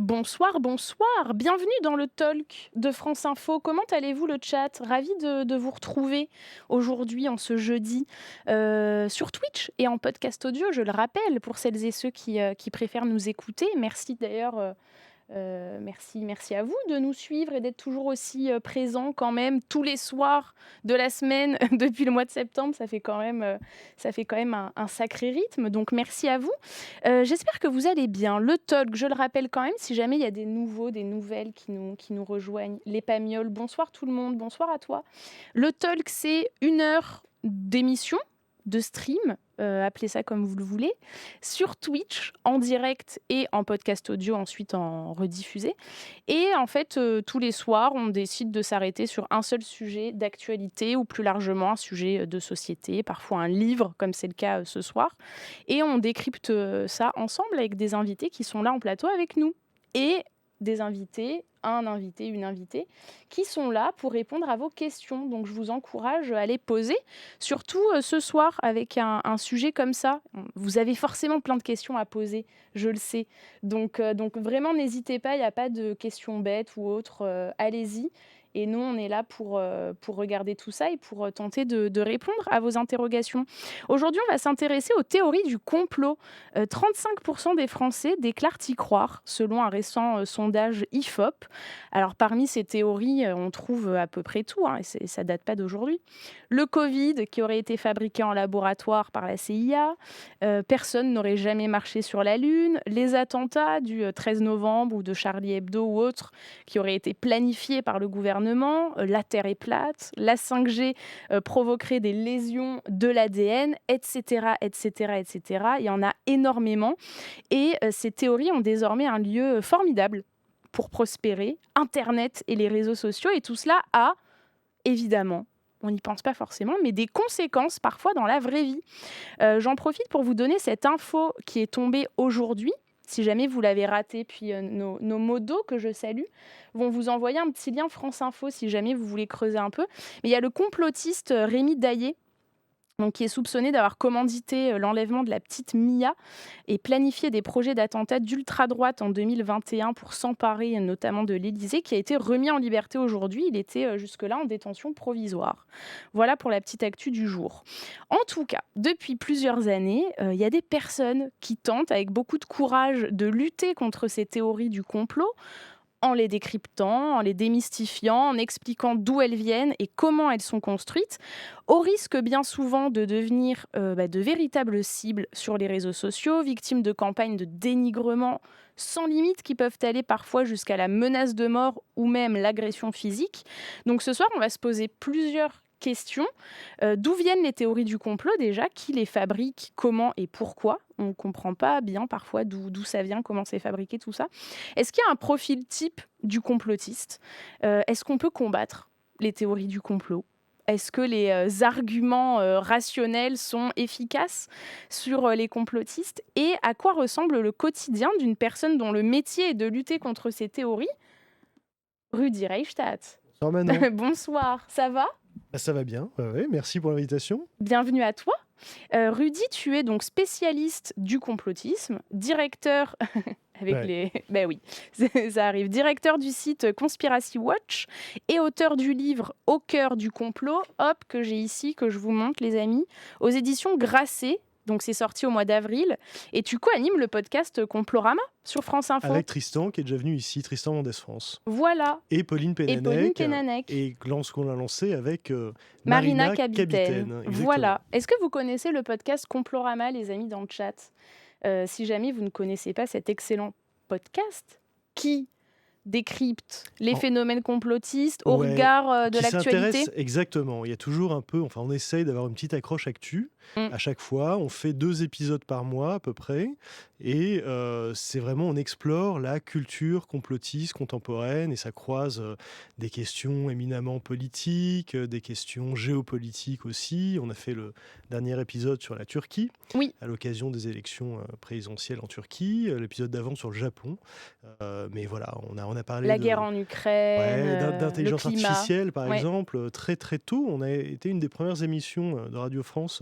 Bonsoir, bonsoir. Bienvenue dans le talk de France Info. Comment allez-vous le chat? Ravi de vous retrouver aujourd'hui, en ce jeudi, sur Twitch et en podcast audio, je le rappelle, pour celles et ceux qui préfèrent nous écouter. Merci d'ailleurs. Merci à vous de nous suivre et d'être toujours aussi présents quand même tous les soirs de la semaine depuis le mois de septembre. Ça fait quand même un sacré rythme, donc merci à vous. J'espère que vous allez bien. Le talk, je le rappelle quand même, si jamais il y a des nouveaux, des nouvelles qui nous rejoignent. Les Pamioles, bonsoir tout le monde, bonsoir à toi. Le talk, c'est 1 heure d'émission, de stream, appelez ça comme vous le voulez, sur Twitch, en direct et en podcast audio, ensuite en rediffusé. Et en fait, tous les soirs, on décide de s'arrêter sur un seul sujet d'actualité ou plus largement un sujet de société, parfois un livre, comme c'est le cas ce soir. Et on décrypte ça ensemble avec des invités qui sont là en plateau avec nous. Et des invités, un invité, une invitée, qui sont là pour répondre à vos questions. Donc je vous encourage à les poser, surtout ce soir avec un sujet comme ça. Vous avez forcément plein de questions à poser, je le sais. Donc vraiment, n'hésitez pas, il n'y a pas de questions bêtes ou autres. Allez-y. Et nous, on est là pour regarder tout ça et pour tenter de répondre à vos interrogations. Aujourd'hui, on va s'intéresser aux théories du complot. 35% des Français déclarent y croire, selon un récent sondage IFOP. Alors, parmi ces théories, on trouve à peu près tout, hein, et ça date pas d'aujourd'hui. Le Covid, qui aurait été fabriqué en laboratoire par la CIA. Personne n'aurait jamais marché sur la Lune. Les attentats du 13 novembre ou de Charlie Hebdo ou autres, qui auraient été planifiés par le gouvernement. La Terre est plate. La 5G provoquerait des lésions de l'ADN, etc., etc., etc. Il y en a énormément. Et ces théories ont désormais un lieu formidable pour prospérer, Internet et les réseaux sociaux. Et tout cela a, évidemment, on n'y pense pas forcément, mais des conséquences parfois dans la vraie vie. J'en profite pour vous donner cette info qui est tombée aujourd'hui. Si jamais vous l'avez raté, puis nos modos, que je salue, vont vous envoyer un petit lien France Info si jamais vous voulez creuser un peu. Mais il y a le complotiste Rémi Daillé, donc, qui est soupçonné d'avoir commandité l'enlèvement de la petite Mia et planifié des projets d'attentats d'ultra-droite en 2021 pour s'emparer notamment de l'Élysée, qui a été remis en liberté aujourd'hui. Il était jusque-là en détention provisoire. Voilà pour la petite actu du jour. En tout cas, depuis plusieurs années, il y a des personnes qui tentent avec beaucoup de courage de lutter contre ces théories du complot, en les décryptant, en les démystifiant, en expliquant d'où elles viennent et comment elles sont construites, au risque bien souvent de devenir de véritables cibles sur les réseaux sociaux, victimes de campagnes de dénigrement sans limite qui peuvent aller parfois jusqu'à la menace de mort ou même l'agression physique. Donc ce soir, on va se poser plusieurs questions. D'où viennent les théories du complot déjà? Qui les fabrique? Comment et pourquoi? On ne comprend pas bien parfois d'où ça vient, comment c'est fabriqué, tout ça. Est-ce qu'il y a un profil type du complotiste? Est-ce qu'on peut combattre les théories du complot? Est-ce que les arguments rationnels sont efficaces sur les complotistes? Et à quoi ressemble le quotidien d'une personne dont le métier est de lutter contre ces théories? Rudi Reichstadt. Bonsoir Manon. Bonsoir, ça va? Bah, ça va bien, ouais, ouais, merci pour l'invitation. Bienvenue à toi. Rudy, tu es donc spécialiste du complotisme, directeur avec Ouais. les ben oui, ça arrive, directeur du site Conspiracy Watch et auteur du livre Au cœur du complot, hop, que j'ai ici, que je vous montre les amis, aux éditions Grasset. Donc c'est sorti au mois d'avril et tu co-animes le podcast Complorama sur France Info. Avec Tristan qui est déjà venu ici, Tristan Mendès France. Voilà. Et Pauline Et Pauline Pénanec. Pénanec. Et qu'on a lancé avec Marina Marina Capitaine. Capitaine. Voilà. Est-ce que vous connaissez le podcast Complorama, les amis, dans le chat? Si jamais vous ne connaissez pas cet excellent podcast qui décrypte les phénomènes complotistes au Ouais, regard de qui l'actualité. s'intéresse exactement. Il y a toujours un peu, enfin, on essaye d'avoir une petite accroche actu Mm. à chaque fois. On fait 2 épisodes par mois à peu près, et c'est vraiment, on explore la culture complotiste contemporaine et ça croise des questions éminemment politiques, des questions géopolitiques aussi. On a fait le dernier épisode sur la Turquie Oui. à l'occasion des élections présidentielles en Turquie, l'épisode d'avant sur le Japon. Mais voilà, on a on a parlé La guerre de en Ukraine, le d'intelligence climat. artificielle, par Ouais. exemple, très, très tôt. On a été une des premières émissions, de Radio France,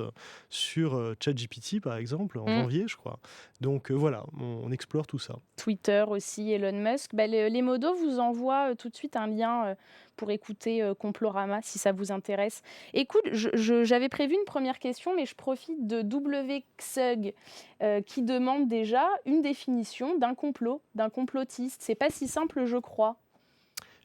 sur, ChatGPT, par exemple, en Mmh. janvier, je crois. Donc, voilà, on explore tout ça. Twitter aussi, Elon Musk. Bah, les modos vous envoient, tout de suite un lien, pour écouter, Complorama si ça vous intéresse. Écoute, j'avais prévu une première question, mais je profite de WXUG, qui demande déjà une définition d'un complot, d'un complotiste. C'est pas si simple, je crois.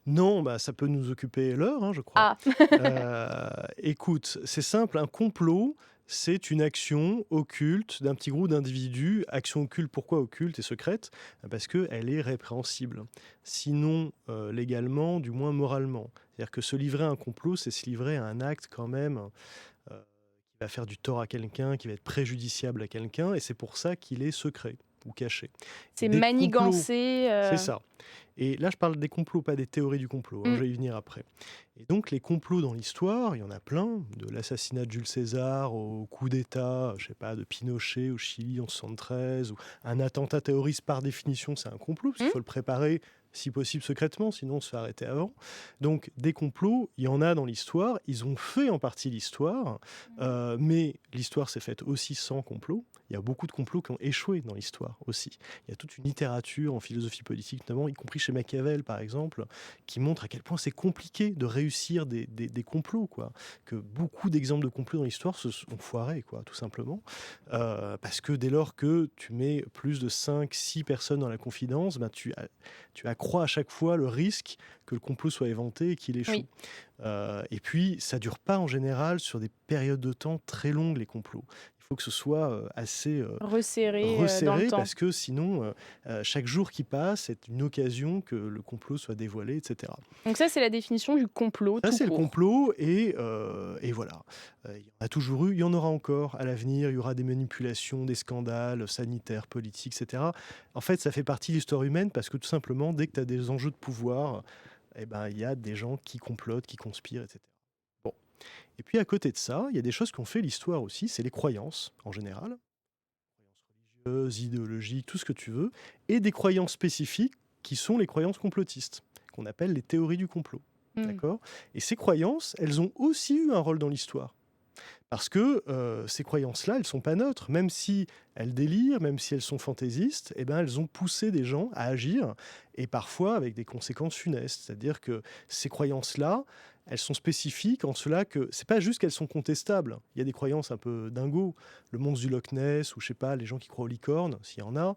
Non, bah, ça peut nous occuper l'heure, hein, je crois. Ah! Écoute, c'est simple, un complot, c'est une action occulte d'un petit groupe d'individus. Action occulte, pourquoi occulte et secrète? Parce qu'elle est répréhensible. Sinon, légalement, du moins moralement. C'est-à-dire que se livrer à un complot, c'est se livrer à un acte quand même, qui va faire du tort à quelqu'un, qui va être préjudiciable à quelqu'un, et c'est pour ça qu'il est secret ou caché. C'est Des complots, manigancé, c'est ça. Et là, je parle des complots, pas des théories du complot, hein, mmh, je vais y venir après. Et donc, les complots dans l'histoire, il y en a plein, de l'assassinat de Jules César au coup d'État, je sais pas, de Pinochet au Chili en 73, ou un attentat terroriste, par définition, c'est un complot, parce qu'il mmh, faut le préparer, si possible secrètement, sinon on se fait arrêter avant. Donc, des complots, il y en a dans l'histoire, ils ont fait en partie l'histoire, mais l'histoire s'est faite aussi sans complot. Il y a beaucoup de complots qui ont échoué dans l'histoire aussi. Il y a toute une littérature en philosophie politique, notamment, y compris chez Machiavel, par exemple, qui montre à quel point c'est compliqué de réussir des complots, quoi. Que beaucoup d'exemples de complots dans l'histoire se sont foirés, quoi, tout simplement. Parce que dès lors que tu mets plus de 5, 6 personnes dans la confidence, ben tu accrois à chaque fois le risque que le complot soit éventé et qu'il échoue. oui, Et puis, ça dure pas en général sur des périodes de temps très longues, les complots. Il faut que ce soit assez resserré, dans le resserré, temps. parce que sinon, chaque jour qui passe est une occasion que le complot soit dévoilé, etc. Donc ça, c'est la définition du complot Ça, tout c'est le court. complot, et voilà. Il y en a toujours eu, il y en aura encore à l'avenir. Il y aura des manipulations, des scandales sanitaires, politiques, etc. En fait, ça fait partie de l'histoire humaine, parce que tout simplement, dès que tu as des enjeux de pouvoir, eh ben, il y a des gens qui complotent, qui conspirent, etc. Bon. Et puis à côté de ça, il y a des choses qui ont fait l'histoire aussi, c'est les croyances en général, croyances religieuses, idéologiques, tout ce que tu veux, et des croyances spécifiques qui sont les croyances complotistes, qu'on appelle les théories du complot. Mmh. D'accord? Et ces croyances, elles ont aussi eu un rôle dans l'histoire. Parce que ces croyances-là, elles ne sont pas neutres. Même si elles délirent, même si elles sont fantaisistes, eh ben, elles ont poussé des gens à agir, et parfois avec des conséquences funestes. C'est-à-dire que ces croyances-là, elles sont spécifiques en cela que c'est pas juste qu'elles sont contestables. Il y a des croyances un peu dingos, le monstre du Loch Ness, ou je sais pas, les gens qui croient aux licornes, s'il y en a,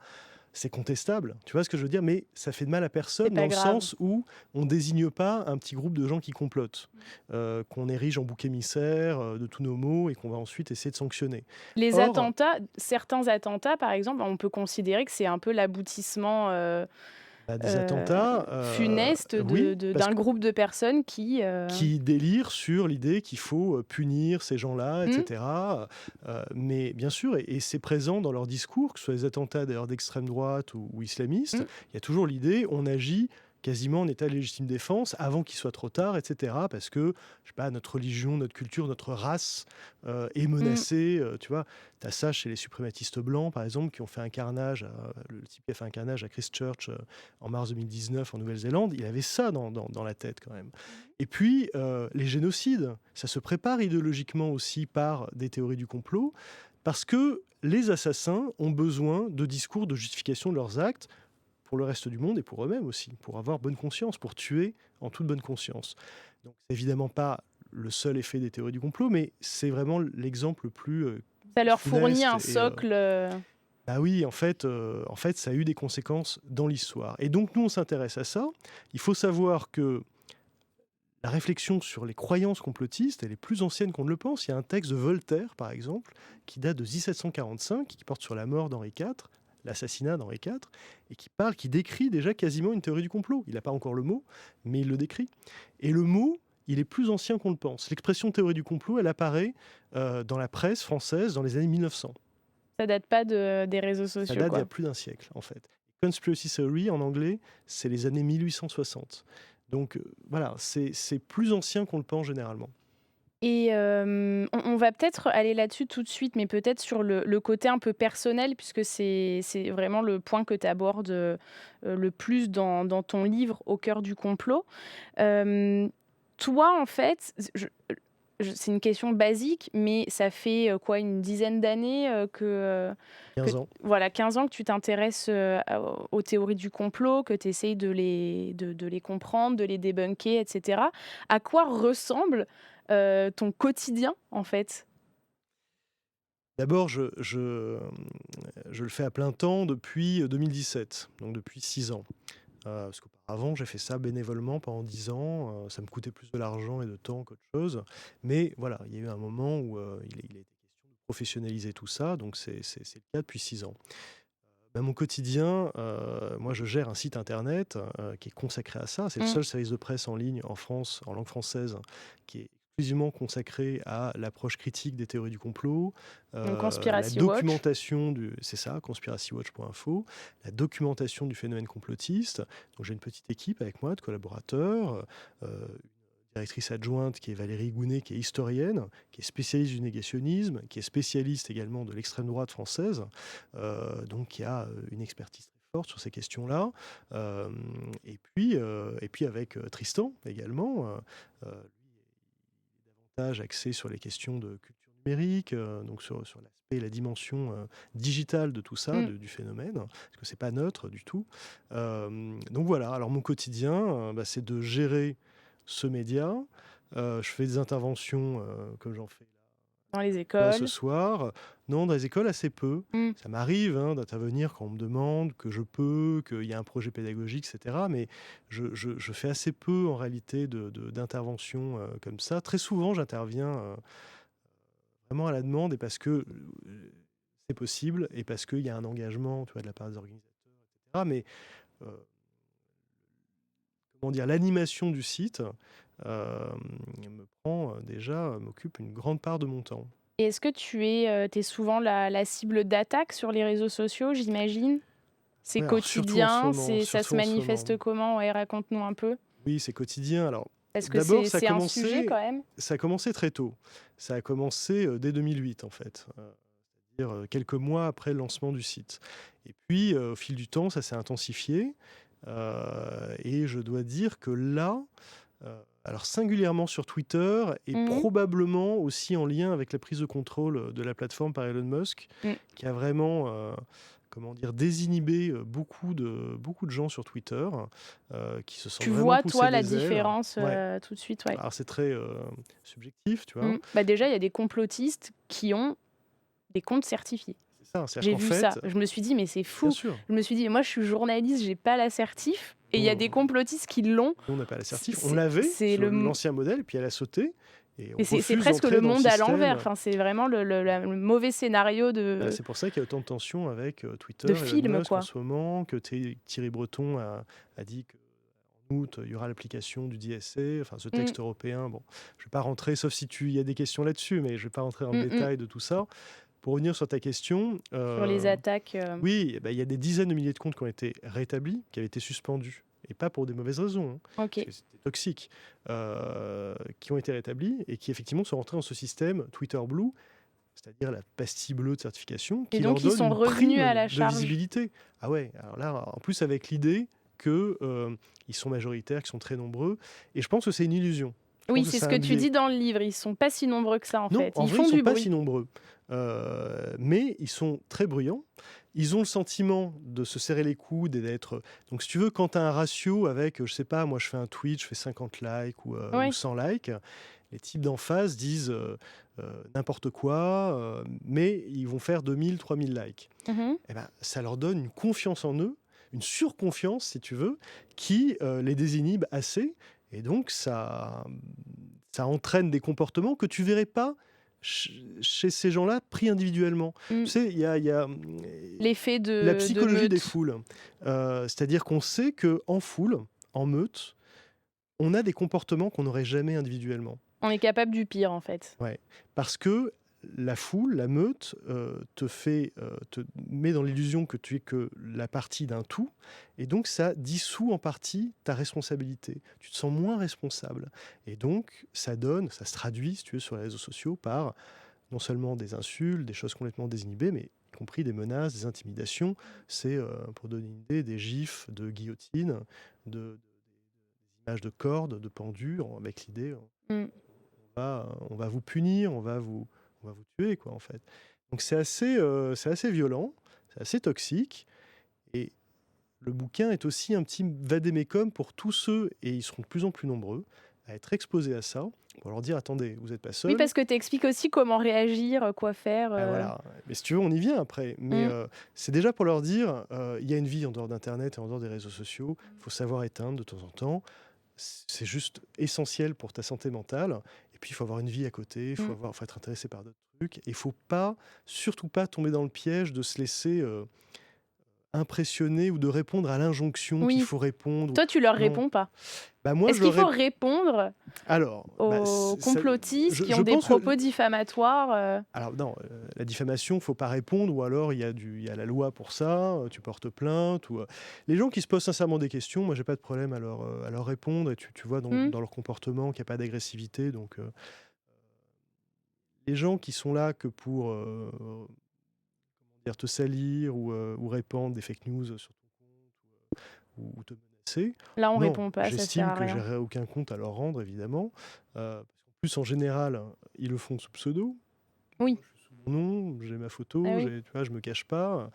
c'est contestable. Tu vois ce que je veux dire? Mais ça fait de mal à C'est personne, dans pas le grave. sens où on désigne pas un petit groupe de gens qui complotent, qu'on érige en bouc émissaire, de tous nos maux, et qu'on va ensuite essayer de sanctionner. Les Or, attentats, certains attentats, par exemple, on peut considérer que c'est un peu l'aboutissement, bah, des attentats, funeste oui, parce d'un groupe de personnes qui délirent sur l'idée qu'il faut, punir ces gens-là, et mmh, cetera. Mais bien sûr, et c'est présent dans leurs discours, que ce soit les attentats d'ailleurs d'extrême droite ou islamistes, mmh, il y a toujours l'idée, on agit quasiment en état de légitime défense avant qu'il soit trop tard, et cetera. Parce que, je sais pas, notre religion, notre culture, notre race, est mmh. menacée, tu vois? Tu as ça chez les suprématistes blancs, par exemple, qui ont fait un carnage, le type qui a fait un carnage à Christchurch, en mars 2019 en Nouvelle-Zélande, il avait ça dans la tête quand même. Et puis, les génocides, ça se prépare idéologiquement aussi par des théories du complot, parce que les assassins ont besoin de discours de justification de leurs actes, pour le reste du monde et pour eux-mêmes aussi, pour avoir bonne conscience, pour tuer en toute bonne conscience. Donc c'est évidemment pas le seul effet des théories du complot, mais c'est vraiment l'exemple le plus, Ça leur fournit funeste, un socle, bah oui, en fait, ça a eu des conséquences dans l'histoire. Et donc nous, on s'intéresse à ça. Il faut savoir que la réflexion sur les croyances complotistes, elle est plus ancienne qu'on ne le pense. Il y a un texte de Voltaire, par exemple, qui date de 1745, qui porte sur la mort d'Henri IV, l'assassinat d'Henri IV, et qui décrit déjà quasiment une théorie du complot. Il n'a pas encore le mot, mais il le décrit. Et le mot, il est plus ancien qu'on le pense. L'expression théorie du complot, elle apparaît dans la presse française dans les années 1900. ça date pas des réseaux Ça sociaux, date d'il y quoi. a plus d'un siècle, en fait. Conspiracy theory, en anglais, c'est les années 1860. Donc voilà, c'est plus ancien qu'on le pense généralement. Et on va peut-être aller là-dessus tout de suite, mais peut-être sur le côté un peu personnel puisque c'est vraiment le point que tu abordes, le plus dans ton livre «Au cœur du complot». Hem, Toi, en fait, c'est une question basique, mais ça fait, quoi, une dizaine d'années, que 15 ans. voilà, 15 ans que tu t'intéresses, aux théories du complot, que tu essayes de les comprendre, de les débunker et cetera. À quoi ressemble, ton quotidien, en fait? D'abord, je le fais à plein temps depuis 2017, donc depuis 6 ans. Parce qu'auparavant, j'ai fait ça bénévolement pendant 10 ans. Ça me coûtait plus de l'argent et de temps qu'autre chose. Mais voilà, il y a eu un moment où il a été question de professionnaliser tout ça. Donc c'est le cas depuis 6 ans. Mon quotidien, moi je gère un site internet qui est consacré à ça. C'est le Mmh. seul service de presse en ligne en France, en langue française, qui est exclusivement consacré à l'approche critique des théories du complot, Donc la Conspiracy Watch. documentation c'est ça, conspiracywatch.info, la documentation du phénomène complotiste. Donc j'ai une petite équipe avec moi de collaborateurs, une directrice adjointe qui est Valérie Gounet, qui est historienne, qui est spécialiste du négationnisme, qui est spécialiste également de l'extrême droite française, donc qui a une expertise très forte sur ces questions-là. Et puis avec Tristan également, lui est davantage axé sur les questions de culture numérique, donc sur l'aspect et la dimension digitale de tout ça, Mmh. du phénomène, parce que c'est pas neutre du tout. Donc voilà, alors mon quotidien, c'est de gérer ce média. Je fais des interventions comme j'en fais Dans les là ce écoles. soir. Non, dans les écoles, assez peu. Mmh. Ça m'arrive d'intervenir quand on me demande, que je peux, qu'il y a un projet pédagogique, etc. Mais je fais assez peu en réalité d'interventions comme ça. Très souvent, j'interviens vraiment à la demande et parce que c'est possible et parce qu'il y a un engagement, tu vois, de la part des organisateurs, etc. Mais euh, comment dire, l'animation du site me prend déjà, m'occupe une grande part de mon temps. Et est-ce que tu es souvent la cible d'attaques sur les réseaux sociaux, j'imagine? C'est Ouais, alors quotidien, ça se surtout en ce moment. manifeste comment? Ouais, raconte-nous un peu. Oui, c'est quotidien. Alors, Est-ce que d'abord, c'est un sujet quand même? ça a commencé très tôt. Ça a commencé dès 2008, en fait, c'est-à-dire quelques mois après le lancement du site. Et puis, au fil du temps, ça s'est intensifié. Et je dois dire que là, alors singulièrement sur Twitter et Mmh. probablement aussi en lien avec la prise de contrôle de la plateforme par Elon Musk, Mmh. qui a vraiment, comment dire, désinhibé beaucoup de gens sur Twitter, qui se sentent Tu vraiment vois, poussés toi, la des ailes. différence, Ouais. tout de suite, ouais. Alors c'est très subjectif, tu vois. Mmh. Bah, déjà, il y a des complotistes qui ont des comptes certifiés. C'est ça, c'est-à-dire J'ai qu'en vu ça. fait, Je me suis dit: «Mais c'est bien fou». sûr, Je me suis dit: «Moi, je suis journaliste, j'ai pas la certif et il y a des on, complotistes qui l'ont». nous on n'a pas l'assertif. On C'est l'avait c'est sur le m l'ancien modèle, puis elle a sauté, et on et c'est refuse presque d'entrer le dans le monde à l'envers. système. Enfin, c'est vraiment le mauvais scénario C'est pour ça qu'il y a autant de tensions avec Twitter, de Elon film, Musk en quoi. ce moment, que Thierry Breton a dit qu'en août, il y aura l'application du DSA, enfin ce Mmh. texte européen. Bon, je ne vais pas rentrer, sauf si il y a des questions là-dessus, mais je ne vais pas rentrer dans le Mmh mh. détail de tout ça. Pour revenir sur ta question, Sur les attaques, oui, eh ben, il y a des dizaines de milliers de comptes qui ont été rétablis, qui avaient été suspendus. Et pas pour des mauvaises raisons, hein, parce OK. que c'était toxique, qui ont été rétablis et qui effectivement sont rentrés dans ce système Twitter Blue, c'est-à-dire la pastille bleue de certification, Et qui leur donc ils donne sont une revenus à prime la de charge? visibilité. Ah ouais, alors là, en plus avec l'idée que ils sont majoritaires, qu'ils sont très nombreux, et je pense que c'est une illusion. Je Oui, pense que c'est c'est ce que un tu biais. dis dans le livre, ils sont pas si nombreux que ça, en Non, fait. en Ils vrai, ils font sont du pas si bruit. nombreux, mais ils sont très bruyants. Ils ont le sentiment de se serrer les coudes et d'être, donc si tu veux, quand tu as un ratio avec, je sais pas, moi je fais un tweet, je fais 50 likes ou Oui. 100 likes, les types d'en face disent, n'importe quoi, mais ils vont faire 2 000, 3 000 likes. Mmh. Et ben, ça leur donne une confiance en eux, une surconfiance si tu veux, qui, les désinhibe assez, et donc ça entraîne des comportements que tu verrais pas chez ces gens-là pris individuellement. Mmh. Tu sais, il y a, L'effet la de psychologie des meute. foules. C'est-à-dire qu'on sait qu'en foule, en meute, on a des comportements qu'on n'aurait jamais individuellement. On est capable du pire, en fait. Ouais, parce que la foule, la meute, te met dans l'illusion que tu es que la partie d'un tout et donc ça dissout en partie ta responsabilité. Tu te sens moins responsable et donc ça se traduit, si tu veux, sur les réseaux sociaux par non seulement des insultes, des choses complètement désinhibées, mais y compris des menaces, des intimidations. C'est, pour donner une idée, des gifs de guillotine, de images de cordes, de pendus, avec l'idée, Mmh. on va vous punir, on va vous tuer, quoi, en fait. Donc c'est assez violent, c'est assez toxique, et le bouquin est aussi un petit vade-mecum pour tous ceux, et ils seront de plus en plus nombreux, à être exposés à ça, pour leur dire: «Attendez, vous n'êtes pas Oui, seuls». parce que tu expliques aussi comment réagir, quoi faire, Voilà, mais si tu veux, on y vient après. Mais Mmh. c'est déjà pour leur dire, il y a une vie en dehors d'internet et en dehors des réseaux sociaux. Il faut savoir éteindre de temps en temps. C'est juste essentiel pour ta santé mentale et puis il faut avoir une vie à côté, Mmh. faut être intéressé par d'autres trucs et il faut pas, surtout pas tomber dans le piège de se laisser, impressionner ou de répondre à l'injonction qu'il Oui. faut répondre ou Toi, tu leur non. réponds pas? Bah, moi Est-ce je qu'il leur faut rép répondre alors, bah, aux c ça complotistes qui je ont des pense que propos diffamatoires, alors non, la diffamation, faut pas répondre ou alors il y a la loi pour ça, tu portes plainte ou, les gens qui se posent sincèrement des questions, moi j'ai pas de problème à leur répondre et tu vois Mmh. dans leur comportement qu'il y a pas d'agressivité donc, les gens qui sont là que pour, dire te salir ou répandre des fake news sur ton compte ou te menacer, Là, on non, répond pas, ça sert j'estime à que rien. j'aurais aucun compte à leur rendre évidemment, parce qu'en plus en général, ils le font sous pseudo. Oui. Moi, je suis sous mon nom, j'ai ma Ah photo, oui. tu vois, je me cache pas.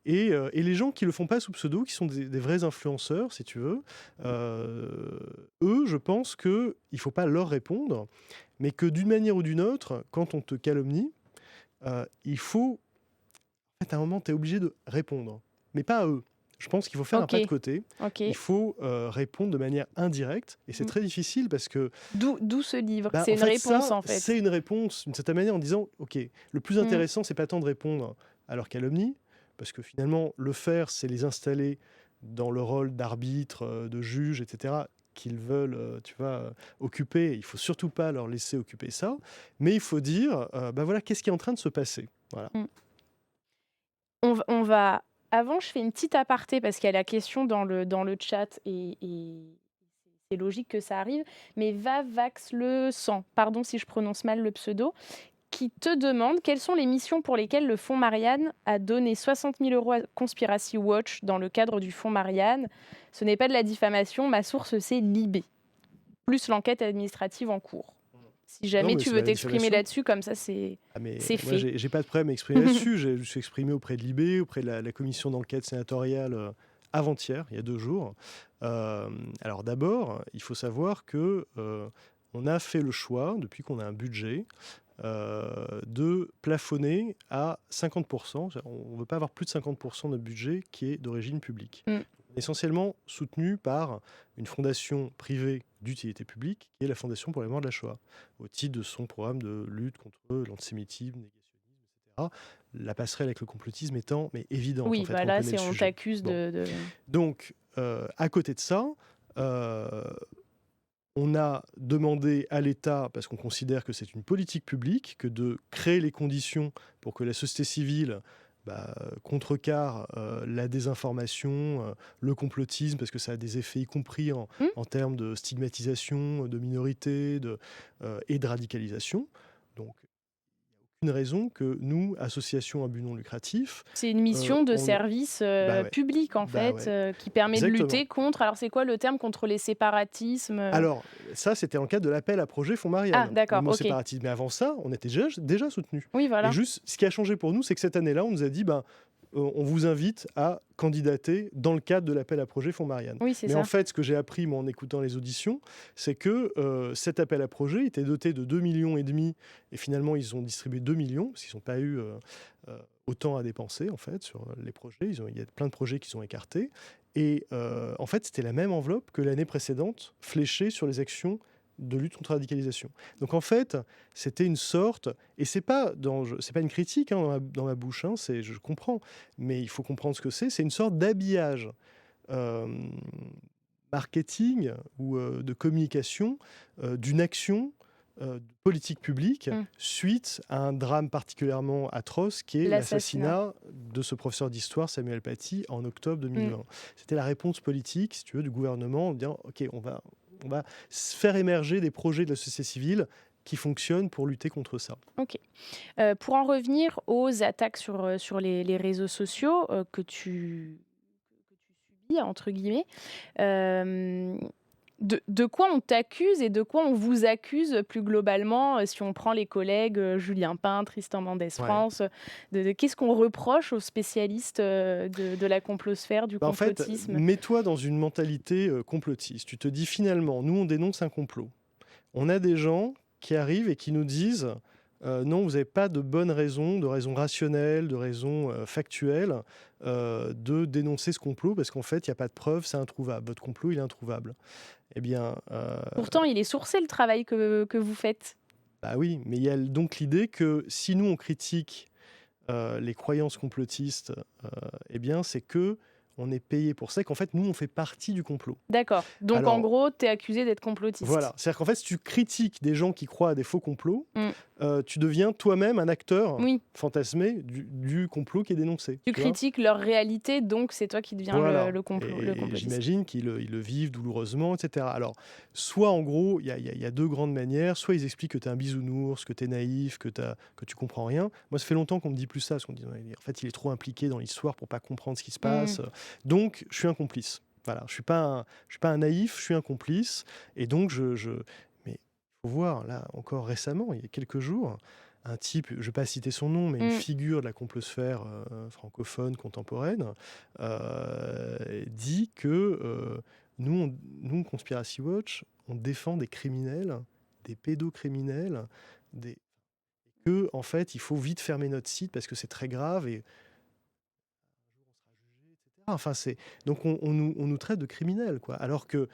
Et les gens qui le font pas sous pseudo, qui sont des vrais influenceurs, si tu veux, eux, je pense que il faut pas leur répondre, mais que d'une manière ou d'une autre, quand on te calomnie, il faut en fait, à un moment, tu es obligé de répondre, mais pas à eux. Je pense qu'il faut faire un pas de OK, côté. Il OK. faut, répondre de manière indirecte et c'est Mmh. très difficile parce que D'où ce livre? bah, C'est en une fait, réponse, ça, en c'est fait? une réponse d'une certaine manière en disant: «OK, le plus Mmh. intéressant, c'est pas tant de répondre à leurs calomnies, parce que finalement, le faire, c'est les installer dans le rôle d'arbitre, de juge et cetera, qu'ils veulent, tu vois, occuper. Il faut surtout pas leur laisser occuper ça, mais il faut dire, bah, voilà, qu'est-ce qui est en train de se passer?» Voilà. Mmh. On va avant, je fais une petite aparté parce qu'il y a la question dans le chat et c'est logique que ça arrive, mais Vavax le sang, pardon si je prononce mal le pseudo, qui te demande quelles sont les missions pour lesquelles le fonds Marianne a donné 60 000 € à Conspiracy Watch dans le cadre du fonds Marianne. Ce n'est pas de la diffamation, ma source c'est Libé, plus l'enquête administrative en cours. Si Non, jamais mais tu c'est veux pas la t'exprimer diffamation. là-dessus, comme ça c'est Ah mais c'est moi fait. j'ai pas de problème à exprimer là-dessus. Je me suis exprimé auprès de l'IB, auprès de la commission d'enquête sénatoriale, avant-hier, il y a 2 jours. Alors d'abord, il faut savoir que, on a fait le choix, depuis qu'on a un budget, de plafonner à 50. C'est-à-dire on veut pas avoir plus de 50 de notre budget qui est d'origine publique. Mmh. Essentiellement soutenu par une fondation privée d'utilité publique, qui est la Fondation pour les morts de la Shoah, au titre de son programme de lutte contre l'antisémitisme, le négationnisme, etc. La passerelle avec le complotisme étant mais évidente, en Oui, fait, bah on là connaît le c'est on sujet. t'accuse Bon, de donc à côté de ça, heu, on a demandé à l'État, parce qu'on considère que c'est une politique publique, que de créer les conditions pour que la société civile, bah, contrecarre, la désinformation, le complotisme, parce que ça a des effets, y compris Mmh. en termes de stigmatisation, de minorités, et de radicalisation. Donc une raison que nous, association à but non lucratif, C'est une mission de on a service, ouais, public en bah, fait, ouais, qui permet de exactement. lutter contre alors c'est quoi le terme? Contre les séparatismes, Alors, ça, c'était en cadre de l'appel à projet Fonds Ah Marianne, le d'accord, mot OK. séparatisme. Mais avant ça, on était déjà soutenus. Oui Et voilà. juste, ce qui a changé pour nous, c'est que cette année-là, on nous a dit, ben, on vous invite à candidater dans le cadre de l'appel à projet Fonds Marianne. Oui, c'est Mais en ça. fait, ce que j'ai appris, moi, en écoutant les auditions, c'est que cet appel à projet était doté de 2,5 millions et finalement, ils ont distribué 2 millions parce qu'ils n'ont pas eu autant à dépenser, en fait, sur les projets. Il y a plein de projets qui sont écartés. Et en fait, c'était la même enveloppe que l'année précédente, fléchée sur les actions de lutte contre la radicalisation. Donc en fait, c'était une sorte, et c'est pas une critique, hein, dans ma bouche, hein, je comprends, mais il faut comprendre ce que c'est une sorte d'habillage euh, marketing ou de communication d'une action de politique publique Mmh. suite à un drame particulièrement atroce qui est L'assassinat. l'assassinat de ce professeur d'histoire, Samuel Paty, en octobre Mmh. 2020. C'était la réponse politique, si tu veux, du gouvernement en disant OK, on va faire émerger des projets de la société civile qui fonctionnent pour lutter contre ça. OK. Pour en revenir aux attaques sur les réseaux sociaux, que tu «subis» entre guillemets, hem, de quoi on t'accuse et de quoi on vous accuse plus globalement, si on prend les collègues, Julien Pain, Tristan Mendès Ouais. France, de qu'est-ce qu'on reproche aux spécialistes, de la complosphère, du Bah, en fait, complotisme? mets-toi dans une mentalité complotiste. Tu te dis finalement, nous on dénonce un complot. On a des gens qui arrivent et qui nous disent non, vous n'avez pas de bonnes raisons, de raisons rationnelles, de raisons factuelles de dénoncer ce complot parce qu'en fait, il n'y a pas de preuves, c'est introuvable. Votre complot, il est introuvable. Eh bien, Pourtant, il est sourcé le travail que vous faites. bah oui, mais il y a donc l'idée que si nous on critique les croyances complotistes, eh bien, c'est que on est payé pour ça et qu'en fait, nous, on fait partie du complot. D'accord. Donc en Alors, gros, tu es accusé d'être voilà, complotiste. c'est-à-dire qu'en fait, si tu critiques des gens qui croient à des faux complots, Mmh. tu deviens toi-même un acteur Oui, fantasmé du complot qui est dénoncé, tu tu vois? critiques leur réalité, donc c'est toi qui deviens Voilà, le et complotiste. j'imagine qu'ils le vivent douloureusement, et cetera. Alors, soit en gros, il y a 2 grandes manières, soit ils expliquent que tu es un bisounours, que tu es naïf, que tu comprends rien. Moi, ça fait longtemps qu'on me dit plus ça, parce qu'on me dit: «Ouais, en fait, il est trop impliqué dans l'histoire pour pas comprendre ce qui se Mmh. passe, donc je suis un complice». Voilà, je suis pas un naïf, je suis un complice et donc mais il faut voir, là, encore récemment, il y a quelques jours, un type, je ne vais pas citer son nom, mais une Mmh. figure de la complosphère francophone contemporaine, dit que nous, Conspiracy Watch, on défend des criminels, des pédocriminels, des... que en fait, il faut vite fermer notre site parce que c'est très grave et on sera jugé, etc. Enfin, donc on nous traite de criminels, quoi, alors que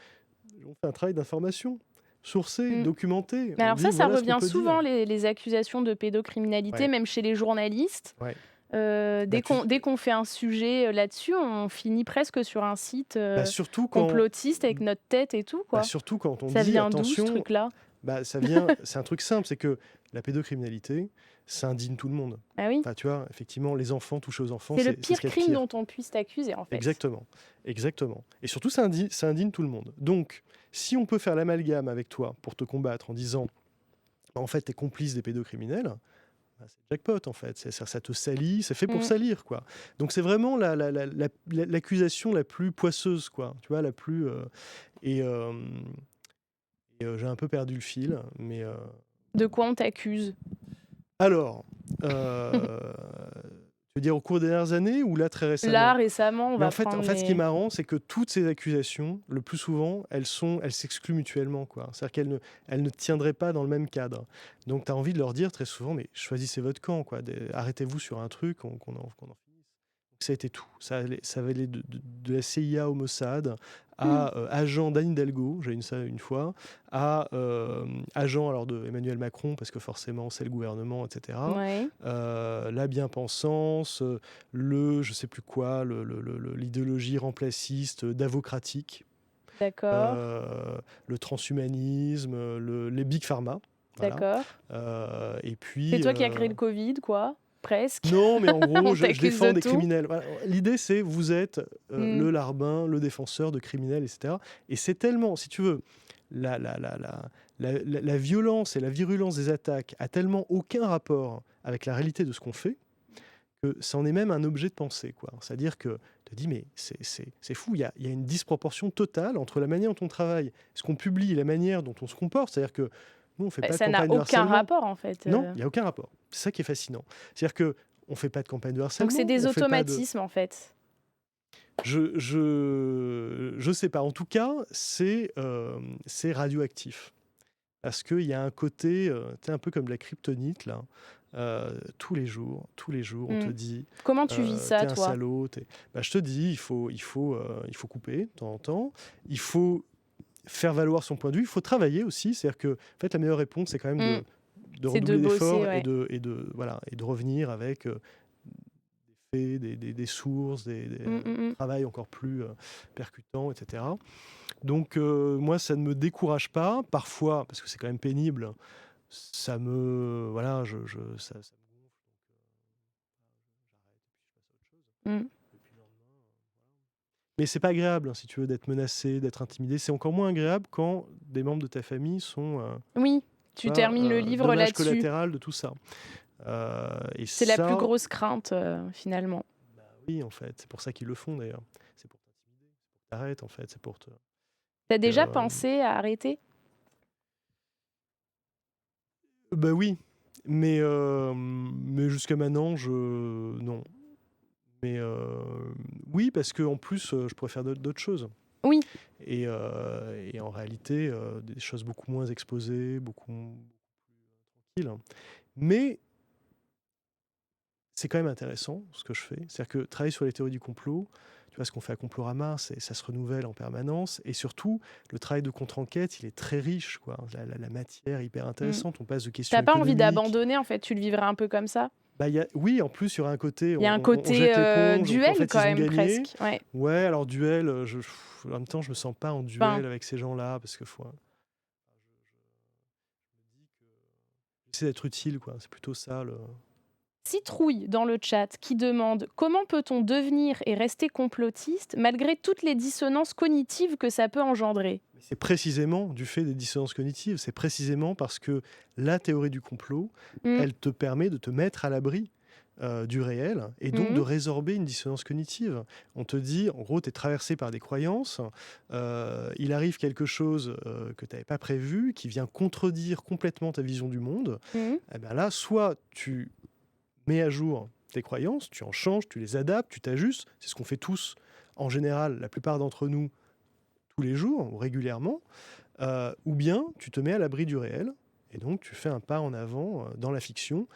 on fait un travail d'information, sourcé, Mmh. documenté. Mais On alors ça, dit ça voilà ce qu'on revient peut dire. souvent les accusations de pédocriminalité, Ouais, même chez les journalistes. ouais. Dès Bah, qu'on fait un sujet, là-dessus, on finit presque sur un site, bah, surtout quand, complotiste avec notre tête et tout, bah, quoi. surtout quand on Ça dit vient d'où ce attention, truc-là? bah, ça vient, c'est un truc simple, c'est que la pédocriminalité, ça indigne tout le monde. Ah oui? Enfin, tu vois, effectivement, les enfants, toucher aux enfants, C'est le c'est ce pire qu'il y a de crime pire. dont on puisse t'accuser, en fait. Exactement, exactement. Et surtout, ça indigne tout le monde. Donc, si on peut faire l'amalgame avec toi pour te combattre en disant, bah, en fait, t'es complice des pédocriminels, bah, c'est jackpot, en fait. Ça te salit, c'est fait pour Mmh. salir, quoi. Donc, c'est vraiment l'accusation la plus poisseuse, quoi. Tu vois, la plus... et euh, j'ai un peu perdu le fil, mais... De quoi on t'accuse? Alors, tu veux dire au cours des dernières années ou là très Là, récemment? récemment, on Mais va en prendre fait, ce qui est les marrant, c'est que toutes ces accusations, le plus souvent, elles s'excluent mutuellement, quoi. C'est-à-dire elles ne tiendraient pas dans le même cadre. Donc, tu as envie de leur dire très souvent, mais choisissez votre camp, quoi. Arrêtez-vous sur un truc, qu'on en finisse. Ça a été tout. Ça allait de la CIA au Mossad mmh, à agent d'Anne Hidalgo, j'ai eu ça une fois, à agent alors de Emmanuel Macron, parce que forcément c'est le gouvernement, etc. ouais, La bien-pensance, je sais plus quoi, l'idéologie remplaciste, davocratique, d'accord, le transhumanisme, les big pharma, voilà. d'accord. Et C'est puis, toi qui as créé le covid, quoi, presque. non, mais en gros, On je t'accuse de défends des tout. criminels. Voilà. L'idée, c'est vous êtes Mmh. le larbin, le défenseur de criminels, etc. Et c'est tellement, si tu veux, la violence et la virulence des attaques a tellement aucun rapport avec la réalité de ce qu'on fait que ça en est même un objet de pensée, quoi. C'est-à-dire que tu te dis, mais c'est fou, il y a une disproportion totale entre la manière dont on travaille, ce qu'on publie et la manière dont on se comporte. C'est-à-dire que nous, on ne fait Bah, pas de ça n'a campagne de aucun harcèlement. rapport, en fait, Non, il y a aucun rapport. C'est ça qui est fascinant. C'est-à-dire que on fait pas de campagne de donc c'est harcèlement, des on fait pas de... automatismes, en fait. Je sais pas. En tout cas, c'est radioactif. Parce qu'il y a un côté, tu sais, un peu comme de la kryptonite, là. Tous les jours, on te Mmh. dit, Comment tu vis ça, t'es un toi? salaud. Bah, je te dis, il faut couper de temps en temps. Il faut faire valoir son point de vue. Il faut travailler aussi. C'est-à-dire que, en fait, la meilleure réponse, c'est quand même Mmh. de C'est de redoubler bosser, d'efforts ouais. voilà, et de revenir avec des faits, des sources, Mmh, mmh mh. travail encore plus percutant, etc. Donc, moi, ça ne me décourage pas. Parfois, parce que c'est quand même pénible, ça me voilà, ça me gonfle, donc j'arrête et puis je passe à autre chose. Mmh. Et puis le lendemain, mais c'est pas agréable, hein, si tu veux, d'être menacé, d'être intimidé. C'est encore moins agréable quand des membres de ta famille sont, Oui, tu tu vois, termines le livre dommage là-dessus. collatéral de tout ça. Et C'est la plus ça, grosse crainte, finalement. bah, oui, en fait, c'est pour ça qu'ils le font d'ailleurs. C'est pour t'intimider, c'est pour que tu en fait, c'est pour te Tu déjà hem, pensé à arrêter? bah, oui, mais jusqu'à maintenant, je non. Mais oui, parce qu'en plus, je pourrais faire d'autres choses Oui. et en réalité, des choses beaucoup moins exposées, tranquilles. Mais c'est quand même intéressant ce que je fais. C'est-à-dire que travailler sur les théories du complot, tu vois, ce qu'on fait à Complorama, ça se renouvelle en permanence et surtout, le travail de contre-enquête, il est très riche, quoi. La matière est hyper Mmh. intéressante. On passe de Tu questions pas envie économiques. d'abandonner, en fait, tu le vivrais un peu comme ça? Bah, oui, en plus, il y aura un côté, Il y a un on côté, jette l'éponge, donc en duel fait, quand ils ont même gagné. presque, ouais. Ouais, alors duel, en même temps, je me sens pas en Enfin, duel avec ces gens-là parce que je me dis que j'essaie d'être utile, quoi. C'est plutôt ça le Citrouille dans le chat qui demande: «Comment peut-on devenir et rester complotiste malgré toutes les dissonances cognitives que ça peut engendrer?» mais c'est précisément du fait des dissonances cognitives. C'est précisément parce que la théorie du complot, Mmh. elle te permet de te mettre à l'abri, du réel et donc de Mmh. résorber une dissonance cognitive. On te dit, en gros, tu es traversé par des croyances, il arrive quelque chose, que tu avais pas prévu, qui vient contredire complètement ta vision du monde. Mmh. Et ben là, soit tu mets à jour tes croyances, tu en changes, tu les adaptes, tu t'ajustes. C'est ce qu'on fait tous, en général, la plupart d'entre nous, tous les jours ou régulièrement. Ou bien tu te mets à l'abri du réel et donc tu fais un pas en avant dans la fiction.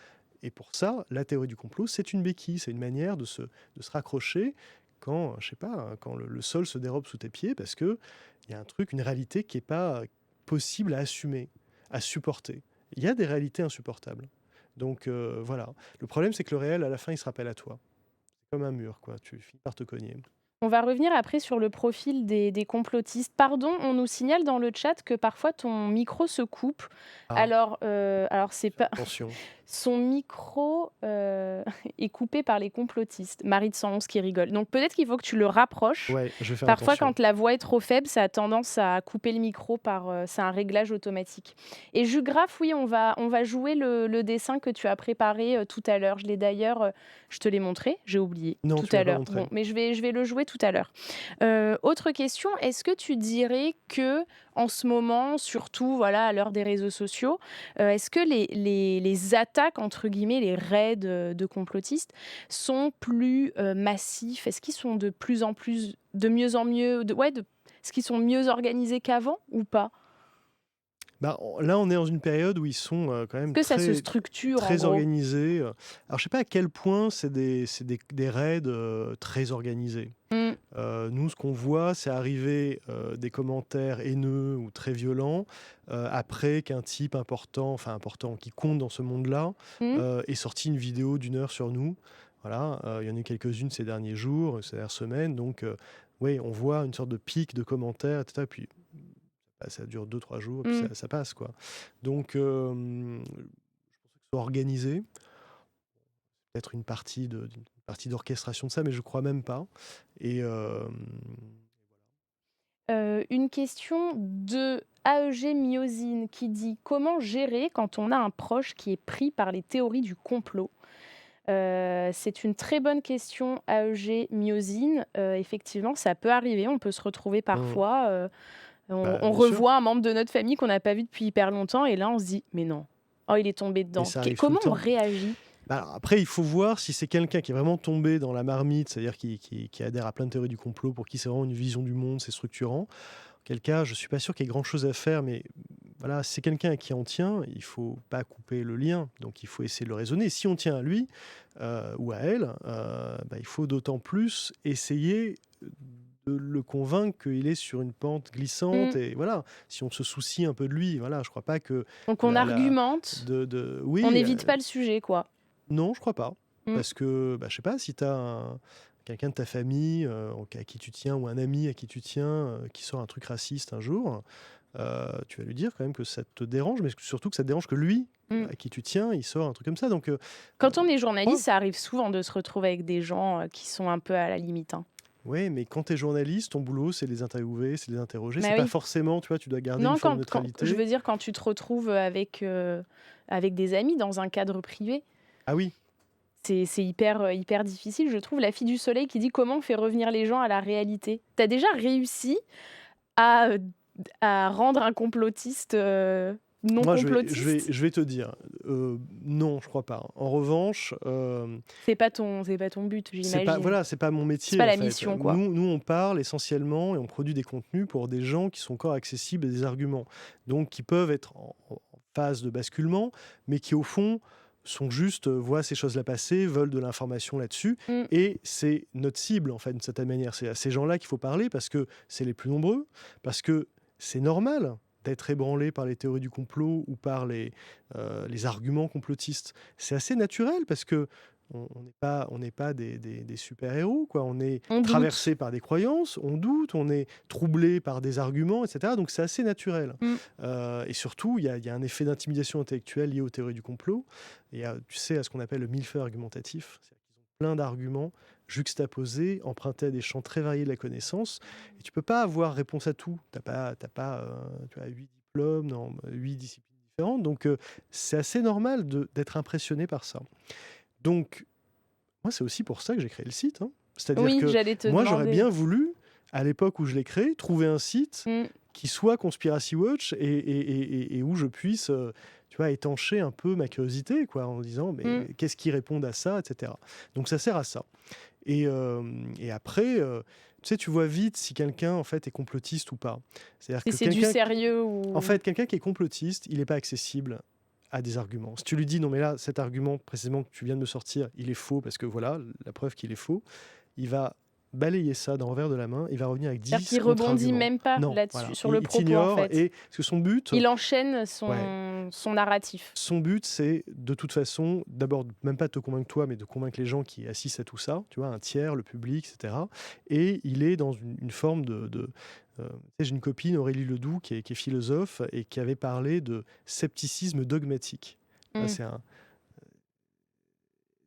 Et pour ça, la théorie du complot, c'est une béquille, c'est une manière de se raccrocher quand, je sais pas, quand le sol se dérobe sous tes pieds parce que il y a un truc, une réalité qui n'est pas possible à assumer, à supporter. Il y a des réalités insupportables. Donc voilà. Le problème, c'est que le réel, à la fin, il se rappelle à toi. C'est comme un mur, quoi. Tu finis par te cogner. On va revenir après sur le profil des complotistes. Pardon, on nous signale dans le chat que parfois ton micro se coupe. Ah, Alors c'est faire pas attention. son micro, est coupé par les complotistes. Marie de 111 qui rigole. Donc peut-être qu'il faut que tu le rapproches. Ouais, je vais faire Parfois, attention. quand la voix est trop faible, ça a tendance à couper le micro c'est un réglage automatique. Et Jugraphe, oui, on va jouer le dessin que tu as préparé, tout à l'heure. Je te l'ai montré? J'ai oublié, Non, tout tu à m'as pas l'heure. Bon, montré. mais je vais le jouer tout à l'heure. Autre question, est-ce que tu dirais que en ce moment, surtout, voilà, à l'heure des réseaux sociaux, est-ce que les «attaques» entre guillemets, les raids, de complotistes sont plus, massifs? Est-ce qu'ils sont de plus en plus de mieux en mieux est-ce qu'ils sont mieux organisés qu'avant ou pas? Bah, là, on est dans une période où ils sont quand Est-ce même que ça se très, structure en très gros? organisés. Alors, je sais pas à quel point c'est des raids très organisés. Mmh. Nous, ce qu'on voit, c'est arriver des commentaires haineux ou très violents après qu'un type important, enfin important, qui compte dans ce monde-là, Mmh. ait sorti une vidéo d'1 heure sur nous. Voilà, il y en a eu quelques-unes ces derniers jours, ces dernières semaines. Donc, oui, on voit une sorte de pic de commentaires, etc. Puis bah, ça dure 2 3 jours et puis Mmh. ça passe, quoi. Donc, je pense que soit organisé, peut-être une partie d'orchestration de ça, mais je crois même pas. Et Une question de AEG Myosine qui dit: «Comment gérer quand on a un proche qui est pris par les théories du complot?» C'est une très bonne question, AEG Myosine. Effectivement, ça peut arriver. On peut se retrouver mmh, parfois, bah, on bien sûr, revoit un membre de notre famille qu'on n'a pas vu depuis hyper longtemps et là, on se dit: «Mais non, oh, il est tombé mais dedans». ça arrive tout le Comment on temps. réagit? Bah, alors après, il faut voir si c'est quelqu'un qui est vraiment tombé dans la marmite, c'est-à-dire qui adhère à plein de théories du complot, pour qui c'est vraiment une vision du monde, c'est structurant. Quel cas, je suis pas sûr qu'il y ait grand-chose à faire, mais voilà, si c'est quelqu'un à qui on tient, il faut pas couper le lien. Donc il faut essayer de le raisonner. Si on tient à lui ou à elle, bah, il faut d'autant plus essayer de le convaincre qu'il est sur une pente glissante. Mmh. Et voilà, si on se soucie un peu de lui, voilà, je crois pas que Donc on la argumente, on oui, n'évite pas le sujet, quoi. non, je crois pas. Mmh. Parce que, bah, je sais pas, si tu as quelqu'un de ta famille à qui tu tiens ou un ami à qui tu tiens qui sort un truc raciste un jour, tu vas lui dire quand même que ça te dérange, mais surtout que ça te dérange que lui, Mmh. à qui tu tiens, il sort un truc comme ça. Donc, Quand on est moi journaliste, ça arrive souvent de se retrouver avec des gens, qui sont un peu à la limite, hein. ouais, mais quand tu es journaliste, ton boulot, c'est de les interviewer, c'est de les interroger. C'est Bah pas oui. forcément, tu vois, tu dois garder une Non, forme de quand je neutralité. veux dire quand tu te retrouves, avec des amis dans un cadre privé, Ah oui, c'est hyper, hyper difficile, je trouve. La fille du soleil qui dit: «Comment on fait revenir les gens à la réalité?» Tu as déjà réussi à, rendre un complotiste, non moi, complotiste? je vais te dire, non, je crois pas. En revanche, C'est pas ton but, c'est pas j'imagine. voilà, c'est pas mon C'est métier, pas en la fait. mission, quoi. Nous, on parle essentiellement et on produit des contenus pour des gens qui sont encore accessibles à des arguments. Donc qui peuvent être en phase de basculement, mais qui, au fond, sont juste, voient ces choses-là passer, veulent de l'information là-dessus Mmh. et c'est notre cible, en fait, d'une certaine manière. C'est à ces gens-là qu'il faut parler parce que c'est les plus nombreux, parce que c'est normal d'être ébranlé par les théories du complot ou par les arguments complotistes. C'est assez naturel parce que on n'est pas des super-héros, quoi. On est On doute. traversé par des croyances, on doute, on est troublé par des arguments, et cetera. Donc c'est assez naturel. Mmh. Et surtout, il y a un effet d'intimidation intellectuelle lié aux théories du complot et tu sais, à ce qu'on appelle le millefeuille argumentatif. C'est-à-dire qu'ils ont plein d'arguments juxtaposés, empruntés à des champs très variés de la connaissance et tu peux pas avoir réponse à tout. Tu pas, tu vois, 8 diplômes dans 8 disciplines différentes, donc c'est assez normal d'être impressionné par ça. Donc moi, c'est aussi pour ça que j'ai créé le site, hein. C'est-à-dire Oui, que j'allais te moi, j'aurais demander. bien voulu, à l'époque où je l'ai créé, trouver un site Mmh. qui soit Conspiracy Watch et où je puisse, tu vois, étancher un peu ma curiosité, quoi, en disant: Mmh. «Mais qu'est-ce qui réponde à ça?» et cetera. Donc ça sert à ça et après, tu sais, tu vois vite si quelqu'un, en fait, est complotiste ou pas. C'est-à-dire Si que c'est du quelqu'un qui sérieux en ou fait, quelqu'un qui est complotiste, il n'est pas accessible à des arguments. Si tu lui dis: «Non, mais là, cet argument précisément que tu viens de me sortir, il est faux parce que voilà, la preuve qu'il est faux», il va balayer ça d'un revers de la main, il va revenir avec c'est-à-dire 10 qu'il rebondit contre-arguments. même pas Non, là-dessus, voilà, sur le il propos, en t'ignore fait. et parce que son but, Il enchaîne ouais, son narratif. son but, c'est de toute façon, d'abord, même pas de te convaincre toi, mais de convaincre les gens qui assistent à tout ça, tu vois, un tiers, le public, et cetera. Et il est dans une forme tu sais, j'ai une copine, Aurélie Ledoux, qui est philosophe et qui avait parlé de scepticisme dogmatique. Tu vois, Mmh. c'est un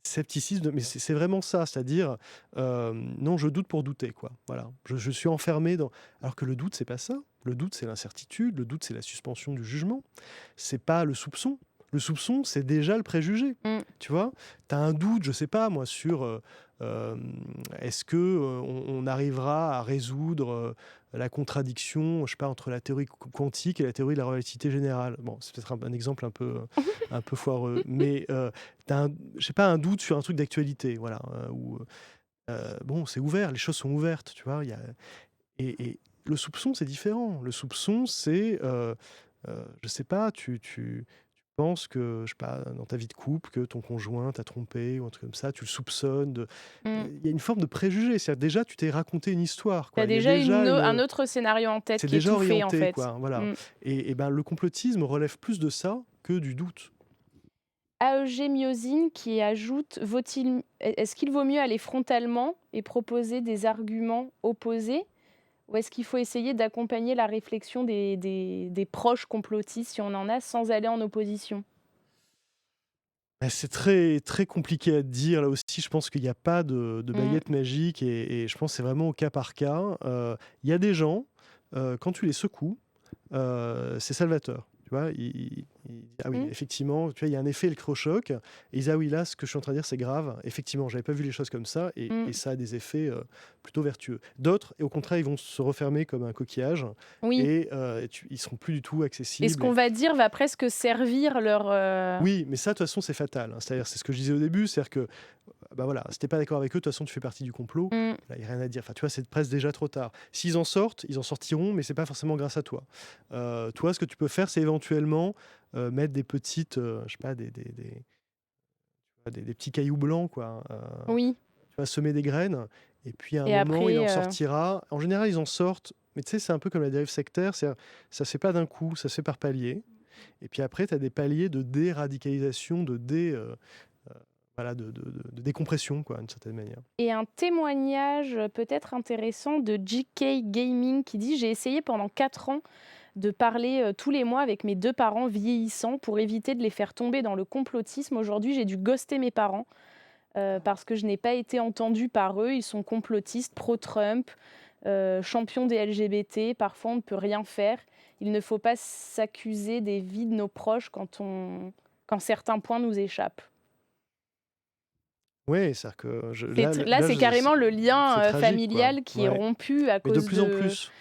scepticisme, mais c'est vraiment ça, c'est-à-dire, non, je doute pour douter, quoi. Voilà, je suis enfermé dans alors que le doute, c'est pas ça. Le doute, c'est l'incertitude, le doute, c'est la suspension du jugement. C'est pas le soupçon. Le soupçon, c'est déjà le préjugé, Mmh. tu vois? Tu as un doute, je sais pas moi, sur, est-ce que, on arrivera à résoudre, la contradiction, je sais pas, entre la théorie quantique et la théorie de la relativité générale? Bon, c'est peut-être un exemple un peu foireux, mais, tu as je sais pas, un doute sur un truc d'actualité, voilà, ou, bon, c'est ouvert, les choses sont ouvertes, tu vois? Il y a et le soupçon, c'est différent. Le soupçon, c'est, je sais pas, tu penses que, je sais pas, dans ta vie de couple, que ton conjoint t'a trompé ou un truc comme ça, tu le soupçonnes de Mmh. il y a une forme de préjugé. C'est-à-dire déjà, tu t'es raconté une histoire, Tu quoi. as Il y a déjà déjà un une, autre scénario en tête c'est qui est déjà tout fait, en orienté, fait. quoi, voilà Mmh. et ben, le complotisme relève plus de ça que du doute. AEG Myosine qui ajoute: Est-ce qu'il vaut mieux aller frontalement et proposer des arguments opposés? Ou est-ce qu'il faut essayer d'accompagner la réflexion des proches complotistes, si on en a, sans aller en opposition? Bah, c'est très, très compliqué à dire. Là aussi, je pense qu'il n'y a pas de Mmh. baguette magique et je pense que c'est vraiment au cas par cas. Il y a des gens, quand tu les secoues, c'est salvateur. Tu vois? Ah oui, Mmh. effectivement, tu vois, il y a un effet électrochoc et ils disent: «Ah oui, là, ce que je suis en train de dire, c'est grave. Effectivement, j'avais pas vu les choses comme ça» et Mmh. ça a des effets, plutôt vertueux. D'autres et au contraire, ils vont se refermer comme un coquillage Oui. et ils seront plus du tout Et ce accessibles. qu'on va dire va presque servir leur, Oui, mais ça, de toute façon, c'est fatal, hein. C'est-à-dire, c'est ce que je disais au début, c'est-à-dire que, bah, voilà, si tu pas d'accord avec eux, de toute façon, tu fais partie du complot. Mmh. Là, il y a rien à dire. Enfin, tu vois, c'est presque déjà trop tard. S'ils en sortent, ils en sortiront, mais c'est pas forcément grâce à toi. Toi, ce que tu peux faire, c'est éventuellement, mettre des petites, je sais pas, des petits cailloux blancs, quoi, Oui. tu vas semer des graines et puis à un Et moment, il après, en sortira. En général, ils en sortent, mais tu sais, c'est un peu comme la dérive sectaire, c'est ça se fait pas d'un coup, ça se fait par paliers et puis après, tu as des paliers de déradicalisation, voilà, de décompression, quoi, d'une certaine manière. et un témoignage, peut-être intéressant de JK Gaming qui dit: «J'ai essayé pendant 4 ans de parler tous les mois avec mes 2 parents vieillissants pour éviter de les faire tomber dans le complotisme. Aujourd'hui, j'ai dû ghoster mes parents parce que je n'ai pas été entendue par eux. Ils sont complotistes, pro-Trump, champions des LGBT. Parfois, on ne peut rien faire. Il ne faut pas s'accuser des vies de nos proches quand certains points nous échappent. Ouais, c'est-à-dire que Là, c'est carrément le c'est lien tragique, quoi. familial qui est Ouais. rompu à Mais de cause plus en de... plus.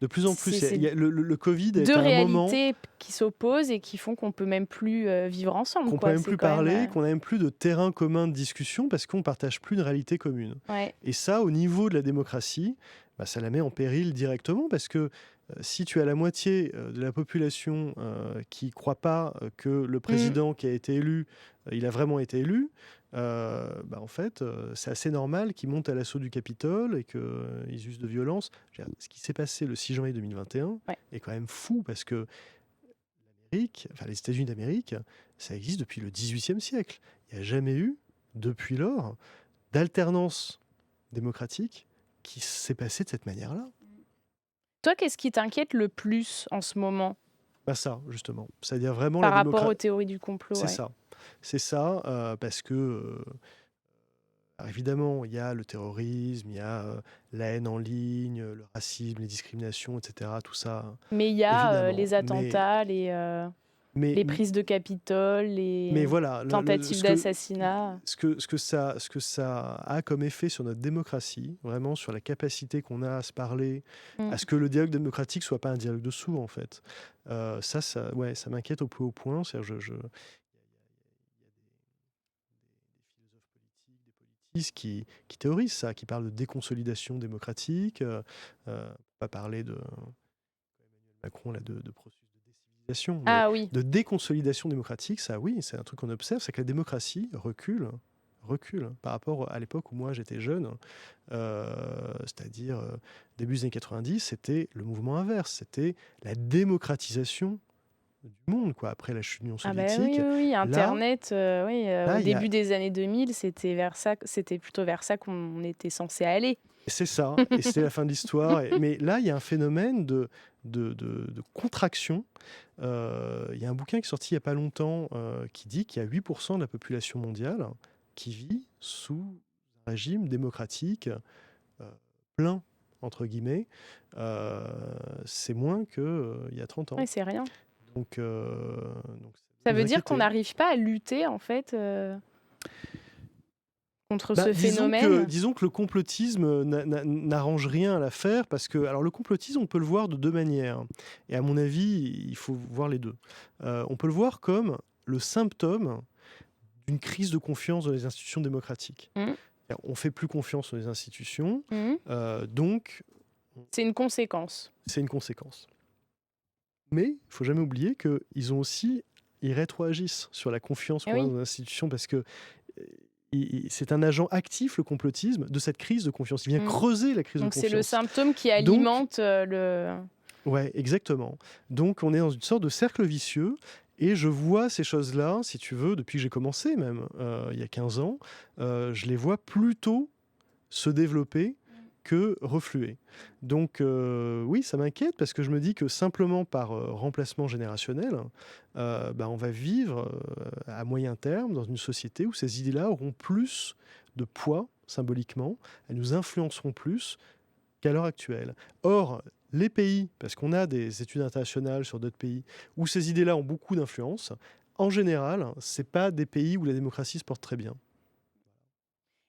De plus en plus. C'est Le Covid a 2 été un moment réalités qui s'opposent et qui font qu'on peut même plus, vivre ensemble, qu'on peut quoi. même C'est plus quand même, parler, qu'on n'a même plus de terrain commun de discussion parce qu'on partage plus une réalité commune. ouais. Et ça, au niveau de la démocratie, bah, ça la met en péril directement parce que si tu as la moitié de la population qui ne croit pas que le Mmh. président qui a été élu, il a vraiment été élu, bah, en fait, c'est assez normal qu'ils montent à l'assaut du Capitole et qu'ils usent de violence. Je veux dire, ce qui s'est passé le 6 janvier 2021 Ouais. est quand même fou parce que enfin les États-Unis d'Amérique, ça existe depuis le XVIIIe siècle. Il n'y a jamais eu, depuis lors, d'alternance démocratique qui s'est passée de cette manière-là. Toi, qu'est-ce qui t'inquiète le plus en ce moment Bah ça, justement. C'est-à-dire vraiment la par rapport aux démocratie. théories du complot? C'est Ouais. ça. C'est ça, parce que, alors évidemment, il y a le terrorisme, il y a la haine en ligne, le racisme, les discriminations, etc. Tout ça, Mais il y a, évidemment. les attentats, les Mais, prises de Capitole, mais les voilà, tentatives d'assassinat. ce que ça a comme effet sur notre démocratie, vraiment sur la capacité qu'on a à se parler, Mmh. à ce que le dialogue démocratique soit pas un dialogue de sourds, en fait. Ouais, ça m'inquiète au plus haut point. C'est-à-dire, il y a des philosophes politiques, des politistes qui théorisent ça, qui parlent de déconsolidation démocratique, pour pas parler de Macron, là, de processus de décivilisation, mais Ah oui. de déconsolidation démocratique, ça oui, c'est un truc qu'on observe, c'est que la démocratie recule par rapport à l'époque où moi j'étais jeune, c'est-à-dire début des années 90, c'était le mouvement inverse, c'était la démocratisation du monde, quoi. Après la chute de l'Union Ah bah, oui, soviétique, oui, oui, là, internet, oui, au là, il y a début des années 2000, c'était plutôt vers ça qu'on était censé aller. c'est ça, et c'était la fin de l'histoire. Mais là, il y a un phénomène de contraction. Il y a un bouquin qui est sorti il n'y a pas longtemps qui dit qu'il y a 8% de la population mondiale qui vit sous un régime démocratique euh, plein, entre guillemets. C'est moins qu'il y a 30 ans. Ouais, c'est rien. Donc, ça Ça doit veut nous dire qu'on inquiéter. n'arrive pas à lutter, en fait, contre ce Disons phénomène? que le complotisme n'arrange rien à l'affaire parce que, alors le complotisme, on peut le voir de deux manières. Et à mon avis, il faut voir les deux. On peut le voir comme le symptôme d'une crise de confiance dans les institutions démocratiques. Mmh. C'est-à-dire, on fait plus confiance aux institutions, Mmh. donc C'est une conséquence. c'est une conséquence. Mais il faut jamais oublier ils rétroagissent sur la confiance Eh qu'on a oui. dans les institutions parce que c'est un agent actif, le complotisme, de cette crise de confiance. Il vient Mmh. creuser la crise de Donc c'est le confiance. symptôme qui Donc, alimente, le ouais, exactement. Donc, on est dans une sorte de cercle vicieux. Et je vois ces choses-là, si tu veux, depuis que j'ai commencé même, il y a 15 ans, je les vois plutôt se développer que refluer. Donc oui, ça m'inquiète parce que je me dis que simplement par remplacement générationnel, bah, on va vivre à moyen terme dans une société où ces idées-là auront plus de poids symboliquement, elles nous influenceront plus qu'à l'heure actuelle. Or, les pays, parce qu'on a des études internationales sur d'autres pays, où ces idées-là ont beaucoup d'influence, en général, c'est pas des pays où la démocratie se porte très bien.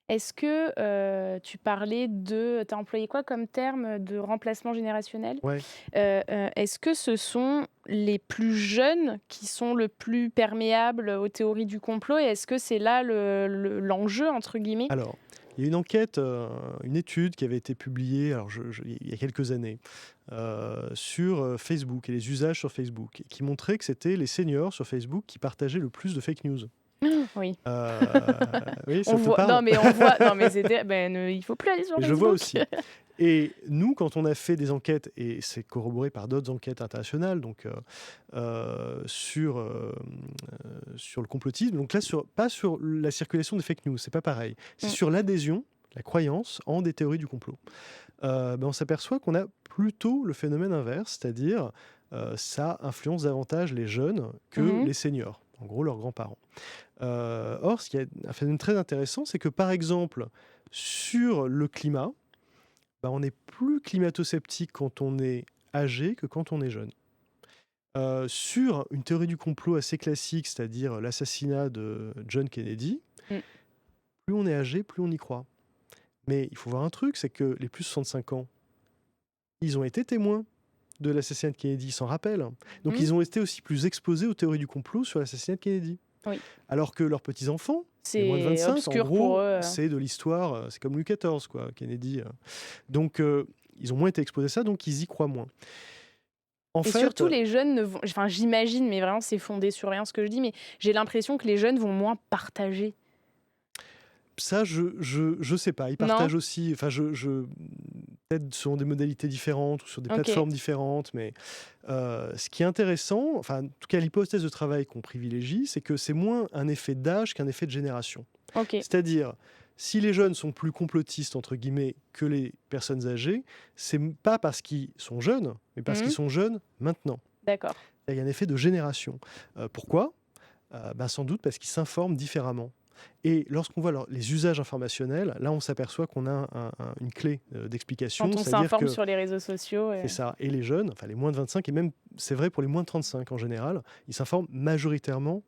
Est-ce que, tu parlais de tu as employé quoi comme terme, de remplacement générationnel? Ouais. Est-ce que ce sont les plus jeunes qui sont le plus perméables aux théories du complot et est-ce que c'est là «l'enjeu» entre guillemets? Alors, il y a une enquête, une étude qui avait été publiée, alors il y a quelques années, sur Facebook et les usages sur Facebook, et qui montrait que c'était les seniors sur Facebook qui partageaient le plus de fake news. Oui. Euh, oui, On ça te voit non parle? mais on voit non mais c'était il faut plus aller sur Et je vois Facebook. aussi. Et nous, quand on a fait des enquêtes, et c'est corroboré par d'autres enquêtes internationales, donc sur le complotisme, donc là, pas sur la circulation des fake news, c'est pas pareil. C'est Mmh. sur l'adhésion, la croyance en des théories du complot. On s'aperçoit qu'on a plutôt le phénomène inverse, c'est-à-dire ça influence davantage les jeunes que Mmh. les seniors, en gros leurs grands-parents. Or, ce qui est un phénomène très intéressant, c'est que par exemple, sur le climat, bah, on est plus climato-sceptique quand on est âgé que quand on est jeune. Sur une théorie du complot assez classique, c'est-à-dire l'assassinat de John Kennedy, Mmh. plus on est âgé, plus on y croit. Mais il faut voir un truc, c'est que les plus de 65 ans, ils ont été témoins de l'assassinat de Kennedy, ils s'en rappellent. Donc Mmh. ils ont été aussi plus exposés aux théories du complot sur l'assassinat de Kennedy. Oui. Alors que leurs petits-enfants, les moins de C'est 25, en obscur pour gros, eux. c'est de l'histoire, c'est comme Louis XIV, quoi, Kennedy. Donc ils ont moins été exposés à ça, donc ils y croient moins. En Et fait, surtout, les jeunes ne vont enfin, j'imagine, mais vraiment, c'est fondé sur rien ce que je dis, mais j'ai l'impression que les jeunes vont moins partager. ça, je sais pas. Ils Non? partagent aussi, enfin, peut-être sur des modalités différentes ou sur des OK. plateformes différentes, mais ce qui est intéressant, enfin, en tout cas, l'hypothèse de travail qu'on privilégie, c'est que c'est moins un effet d'âge qu'un effet de génération. OK. C'est-à-dire, si les jeunes sont plus complotistes, entre guillemets, que les personnes âgées, c'est pas parce qu'ils sont jeunes, mais parce qu'ils Mmh. sont jeunes maintenant. D'accord. Il y a un effet de génération. Pourquoi? Ben, sans doute parce qu'ils s'informent différemment. Et lorsqu'on voit les usages informationnels, là, on s'aperçoit qu'on a une clé Quand d'explication, on c'est-à-dire s'informe que sur les réseaux sociaux, c'est ça. Et les jeunes, enfin les moins de 25, et même c'est vrai pour les moins de 35 en général, ils s'informent majoritairement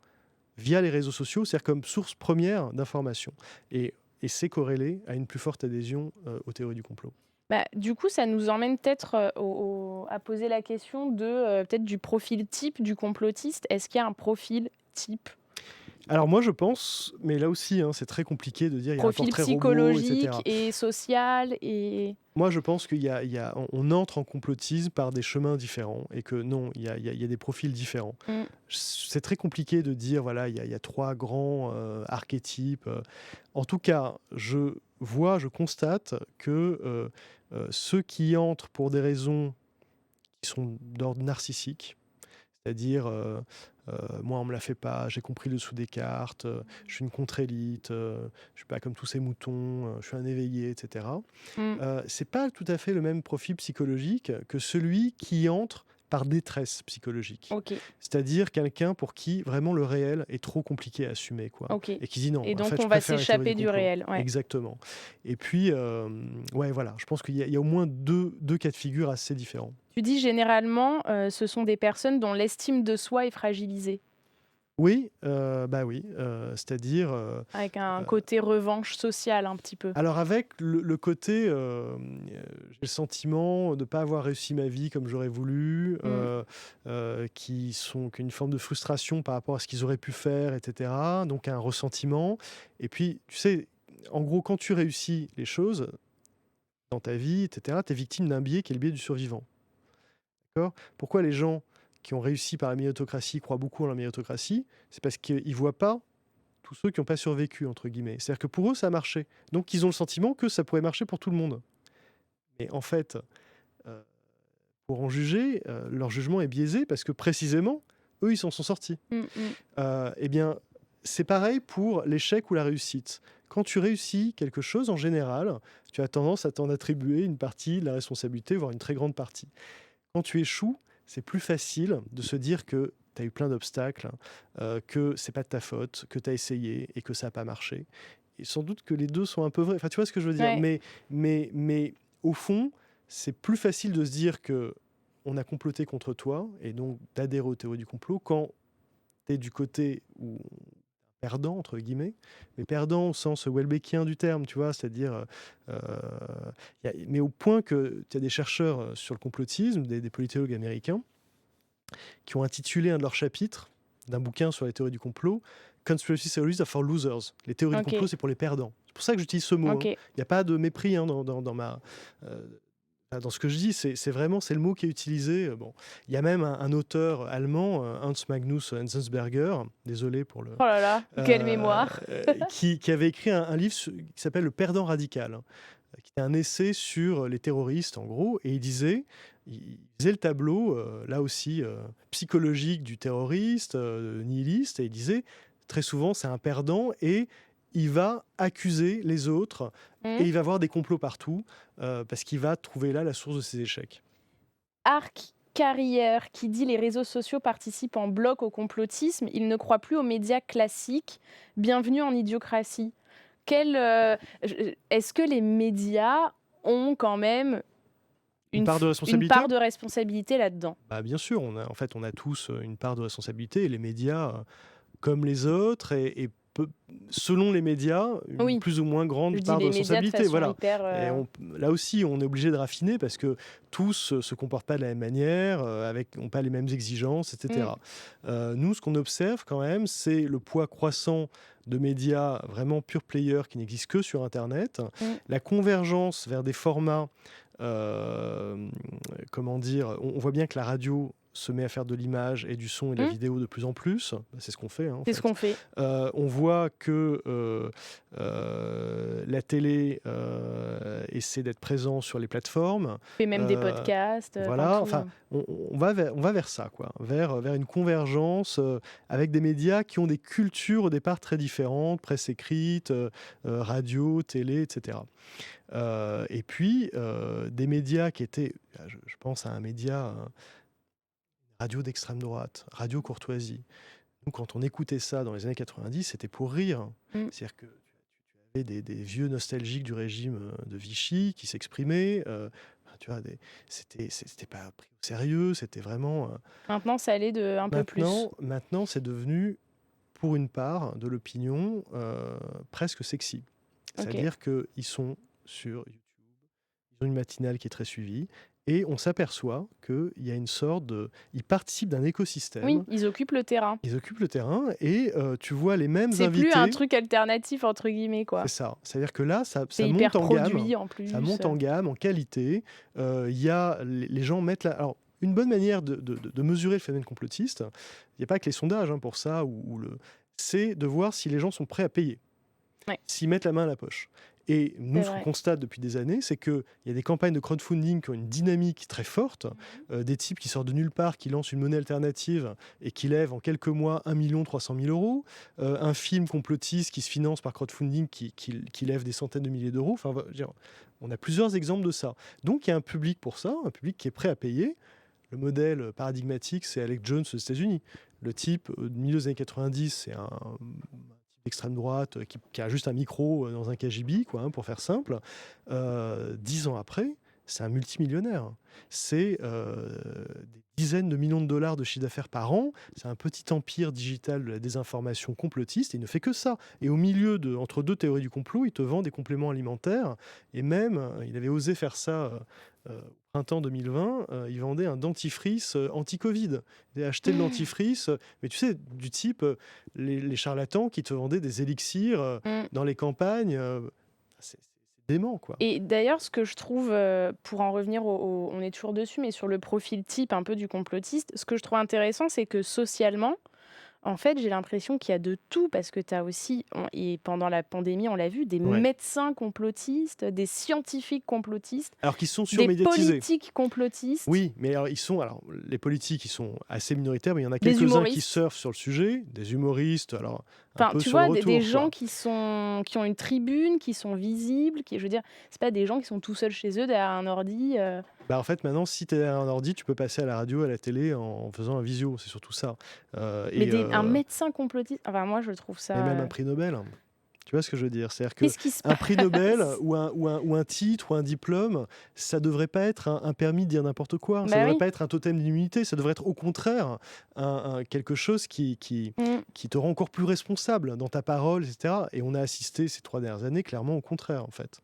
via les réseaux sociaux, c'est-à-dire comme source première d'information. Et c'est corrélé à une plus forte adhésion aux théories du complot. bah, du coup, ça nous emmène peut-être, à poser la question de, peut-être du profil type du complotiste. Est-ce qu'il y a un profil type? Alors moi je pense, mais là aussi hein, c'est très compliqué de dire il y a un Profil portrait robot, psychologique etc. et social et Moi je pense on entre en complotisme par des chemins différents et que non, il y a des profils différents. mmh, C'est très compliqué de dire, voilà, il y a trois grands archétypes. En tout cas, je constate que ceux qui entrent pour des raisons qui sont d'ordre narcissique, c'est-à-dire, moi, on me la fait pas, j'ai compris le dessous des cartes, je suis une contre-élite, je suis pas comme tous ces moutons, je suis un éveillé, etc. mmh, C'est pas tout à fait le même profil psychologique que celui qui entre par détresse psychologique. OK, C'est-à-dire quelqu'un pour qui vraiment le réel est trop compliqué à assumer, quoi. OK Et qui dit non, et en donc fait, on je va préfère les théories s'échapper du du complot. réel, ouais. Exactement. Et puis, ouais, voilà, je pense qu'il y a au moins deux cas de figure assez différents. Tu dis généralement, ce sont des personnes dont l'estime de soi est fragilisée, Oui, bah oui, c'est-à-dire, avec un heu, côté revanche sociale un petit peu. alors avec le côté, j'ai le sentiment de ne pas avoir réussi ma vie comme j'aurais voulu, Mmh, qu'une forme de frustration par rapport à ce qu'ils auraient pu faire, et cetera, donc un ressentiment. Et puis, tu sais, en gros, quand tu réussis les choses dans ta vie, et cetera, tu es victime d'un biais qui est le biais du survivant, d'accord? Pourquoi les gens qui ont réussi par la méritocratie croient beaucoup en la méritocratie? C'est parce qu'ils ne voient pas tous ceux qui n'ont pas «survécu» entre guillemets. C'est-à-dire que pour eux, ça a marché. Donc ils ont le sentiment que ça pourrait marcher pour tout le monde. Mais en fait, heu, pour en juger, leur jugement est biaisé parce que précisément, eux, ils s'en sont sortis. mmh mh. Eh bien, c'est pareil pour l'échec ou la réussite. Quand tu réussis quelque chose, en général, tu as tendance à t'en attribuer une partie de la responsabilité, voire une très grande partie. Quand tu échoues, c'est plus facile de se dire que tu as eu plein d'obstacles, que c'est pas de ta faute, que tu as essayé et que ça a pas marché. Et sans doute que les 2 sont un peu vrais. Enfin, tu vois ce que je veux dire? Ouais. Mais au fond, c'est plus facile de se dire qu'on a comploté contre toi et donc d'adhérer aux théories du complot quand tu es du côté où «perdant» entre guillemets, mais perdant au sens Houellebecquien du terme, tu vois? C'est-à-dire, mais au point que tu as des chercheurs, sur le complotisme, des politologues américains, qui ont intitulé un de leurs chapitres d'un bouquin sur les théories du complot Conspiracy Theories are for Losers. Les théories du complot, OK, c'est pour les perdants. C'est pour ça que j'utilise ce mot, hein. OK. Il n'y a pas de mépris hein, dans ce que je dis. C'est vraiment c'est le mot qui est utilisé. Bon, il y a même un auteur allemand, Hans Magnus Enzensberger, désolé pour le, Oh là là, quelle mémoire! qui avait écrit un livre qui s'appelle Le Perdant radical, hein, qui était un essai sur les terroristes, en gros, et il faisait le tableau, là aussi, psychologique du terroriste, nihiliste, et il disait, très souvent, c'est un perdant, et il va accuser les autres, et Mmh. il va avoir des complots partout, parce qu'il va trouver là la source de ses échecs. Carrière qui dit: «Les réseaux sociaux participent en bloc au complotisme. Il ne croit plus aux médias classiques. Bienvenue en idiocratie». Est-ce que les médias ont quand même Une part de une responsabilité? part de responsabilité là-dedans? Bah, bien sûr, on a tous, une part de responsabilité et les médias, comme les autres et peu selon les médias, une Oui, plus ou moins je grande dis part de les médias de responsabilité, façon voilà. hyper, Et là aussi, on est obligé de raffiner parce que tous, se comportent pas de la même manière, ont pas les mêmes exigences et mmh, cetera. Nous, ce qu'on observe quand même, c'est le poids croissant de médias vraiment pure player qui n'existent que sur internet, mmh, la convergence vers des formats, hem, comment dire? On voit bien que la radio se met à faire de l'image et du son et de la mmh, vidéo de plus en plus. Bah, c'est ce qu'on fait, hein, en c'est ce fait. qu'on fait. On voit que, la télé, essaie d'être présent sur les plateformes. On fait même des Heu, podcasts, enfin voilà, tout, enfin, on va vers ça, quoi, vers une convergence, avec des médias qui ont des cultures au départ très différentes, presse écrite, radio, télé et cetera. Et puis, des médias qui étaient, je pense à un média, radio d'extrême droite, Radio Courtoisie. Nous, quand on écoutait ça dans les années 90, c'était pour rire. mmh. C'est-à-dire que tu avais des vieux nostalgiques du régime, de Vichy qui s'exprimaient, enfin, tu vois, c'était pas pris au sérieux, c'était vraiment, Maintenant ça l'est de un peu plus. maintenant, c'est devenu, pour une part de l'opinion, presque sexy. OK. C'est-à-dire qu'ils sont sur YouTube, ils ont une matinale qui est très suivie et on s'aperçoit qu'il y a une sorte de ils participent d'un Oui, écosystème, ils occupent le terrain. ils occupent le terrain et tu vois les mêmes C'est plus un invités. truc «alternatif» entre guillemets, C'est quoi. ça. C'est-à-dire que là, C'est ça monte hyper en gamme, produit en plus. en qualité. Il y a les gens mettent la alors une bonne manière de mesurer le phénomène complotiste, il y a pas que les sondages, hein, pour ça ou le c'est de voir si les gens sont prêts à payer. Ouais, S'ils mettent la main à la poche. Et nous, c'est ce qu'on vrai. constate depuis des années, c'est qu'il y a des campagnes de crowdfunding qui ont une dynamique très forte, Mmh. des types qui sortent de nulle part, qui lancent une monnaie alternative et qui lèvent en quelques mois 1 300 000 euros, un film complotiste qui se finance par crowdfunding qui lève des centaines de milliers d'euros. Enfin, je veux dire, on a plusieurs exemples de ça. Donc il y a un public pour ça, un public qui est prêt à payer. Le modèle paradigmatique, c'est Alex Jones aux États-Unis. Le type, au milieu des années 90, c'est un d'extrême droite qui a juste un micro dans un KGB, quoi, hein, pour faire simple. 10 ans après, c'est un multimillionnaire. C'est des dizaines de millions de dollars de chiffre d'affaires par an. C'est un petit empire digital de la désinformation complotiste. Et il ne fait que ça. Et au milieu entre deux théories du complot, il te vend des compléments alimentaires. Et même, il avait osé faire ça au printemps 2020. Il vendait un dentifrice anti-Covid. Il a acheté le dentifrice, mais tu sais, du type les charlatans qui te vendaient des élixirs Mmh. dans les campagnes. C'est dément, quoi. Et d'ailleurs, ce que je trouve, pour en revenir on est toujours dessus, mais sur le profil type un peu du complotiste, ce que je trouve intéressant, c'est que socialement, en fait, j'ai l'impression qu'il y a de tout parce que tu as aussi et pendant la pandémie, on l'a vu, des Ouais. médecins complotistes, des scientifiques complotistes, Alors qu'ils sont des surmédiatisés. politiques complotistes, Oui, mais alors les politiques, ils sont assez minoritaires, mais il y en a des quelques-uns qui humoristes. surfent sur le sujet, des humoristes, alors un Enfin, peu tu sur le vois, des retour, gens quoi. qui ont une tribune, qui sont visibles, qui je veux dire, c'est pas des gens qui sont tout seuls chez eux derrière un ordi, Bah, en fait, maintenant, si tu es derrière un ordi, tu peux passer à la radio, à la télé en faisant un visio, c'est surtout ça. mais un médecin complotiste, enfin moi je trouve Mais ça, même un prix Nobel. Tu vois ce que je veux dire? C'est-à-dire qu'est-ce qui se qu'un prix Nobel passe? ou un titre ou un diplôme, ça devrait pas être un permis de dire n'importe quoi. Ça Bah devrait oui. pas être un totem d'immunité. Ça devrait être au contraire quelque chose Mmh. qui te rend encore plus responsable dans ta parole, et cetera. Et on a assisté ces 3 dernières années clairement au contraire, en fait.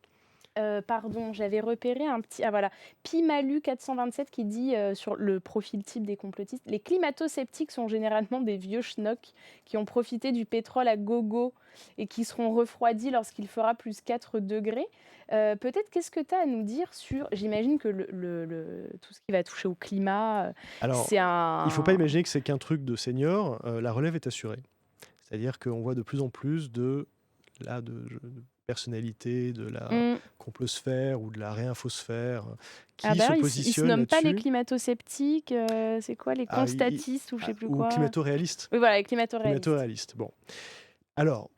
Pardon, j'avais repéré un petit, ah voilà, Pimalu 427 qui dit, sur le profil type des complotistes: «Les climato-sceptiques sont généralement des vieux schnocks qui ont profité du pétrole à gogo et qui seront refroidis lorsqu'il fera +4 degrés». Peut-être qu'est-ce que tu as à nous dire sur, j'imagine que tout ce qui va toucher au climat, Alors, c'est il faut pas un imaginer que c'est qu'un truc de senior, la relève est assurée. C'est-à-dire qu'on voit de plus en plus de personnalités de la mmh. complosphère ou de la réinfosphère, Ah qui bah, se ils se positionnent nomment pas les là-dessus. climato-sceptiques, c'est quoi? Les Ah, constatistes ou je sais plus ou quoi? climato-réalistes. Oui voilà, les climato-réalistes. Climato-réalistes. Bon. Alors,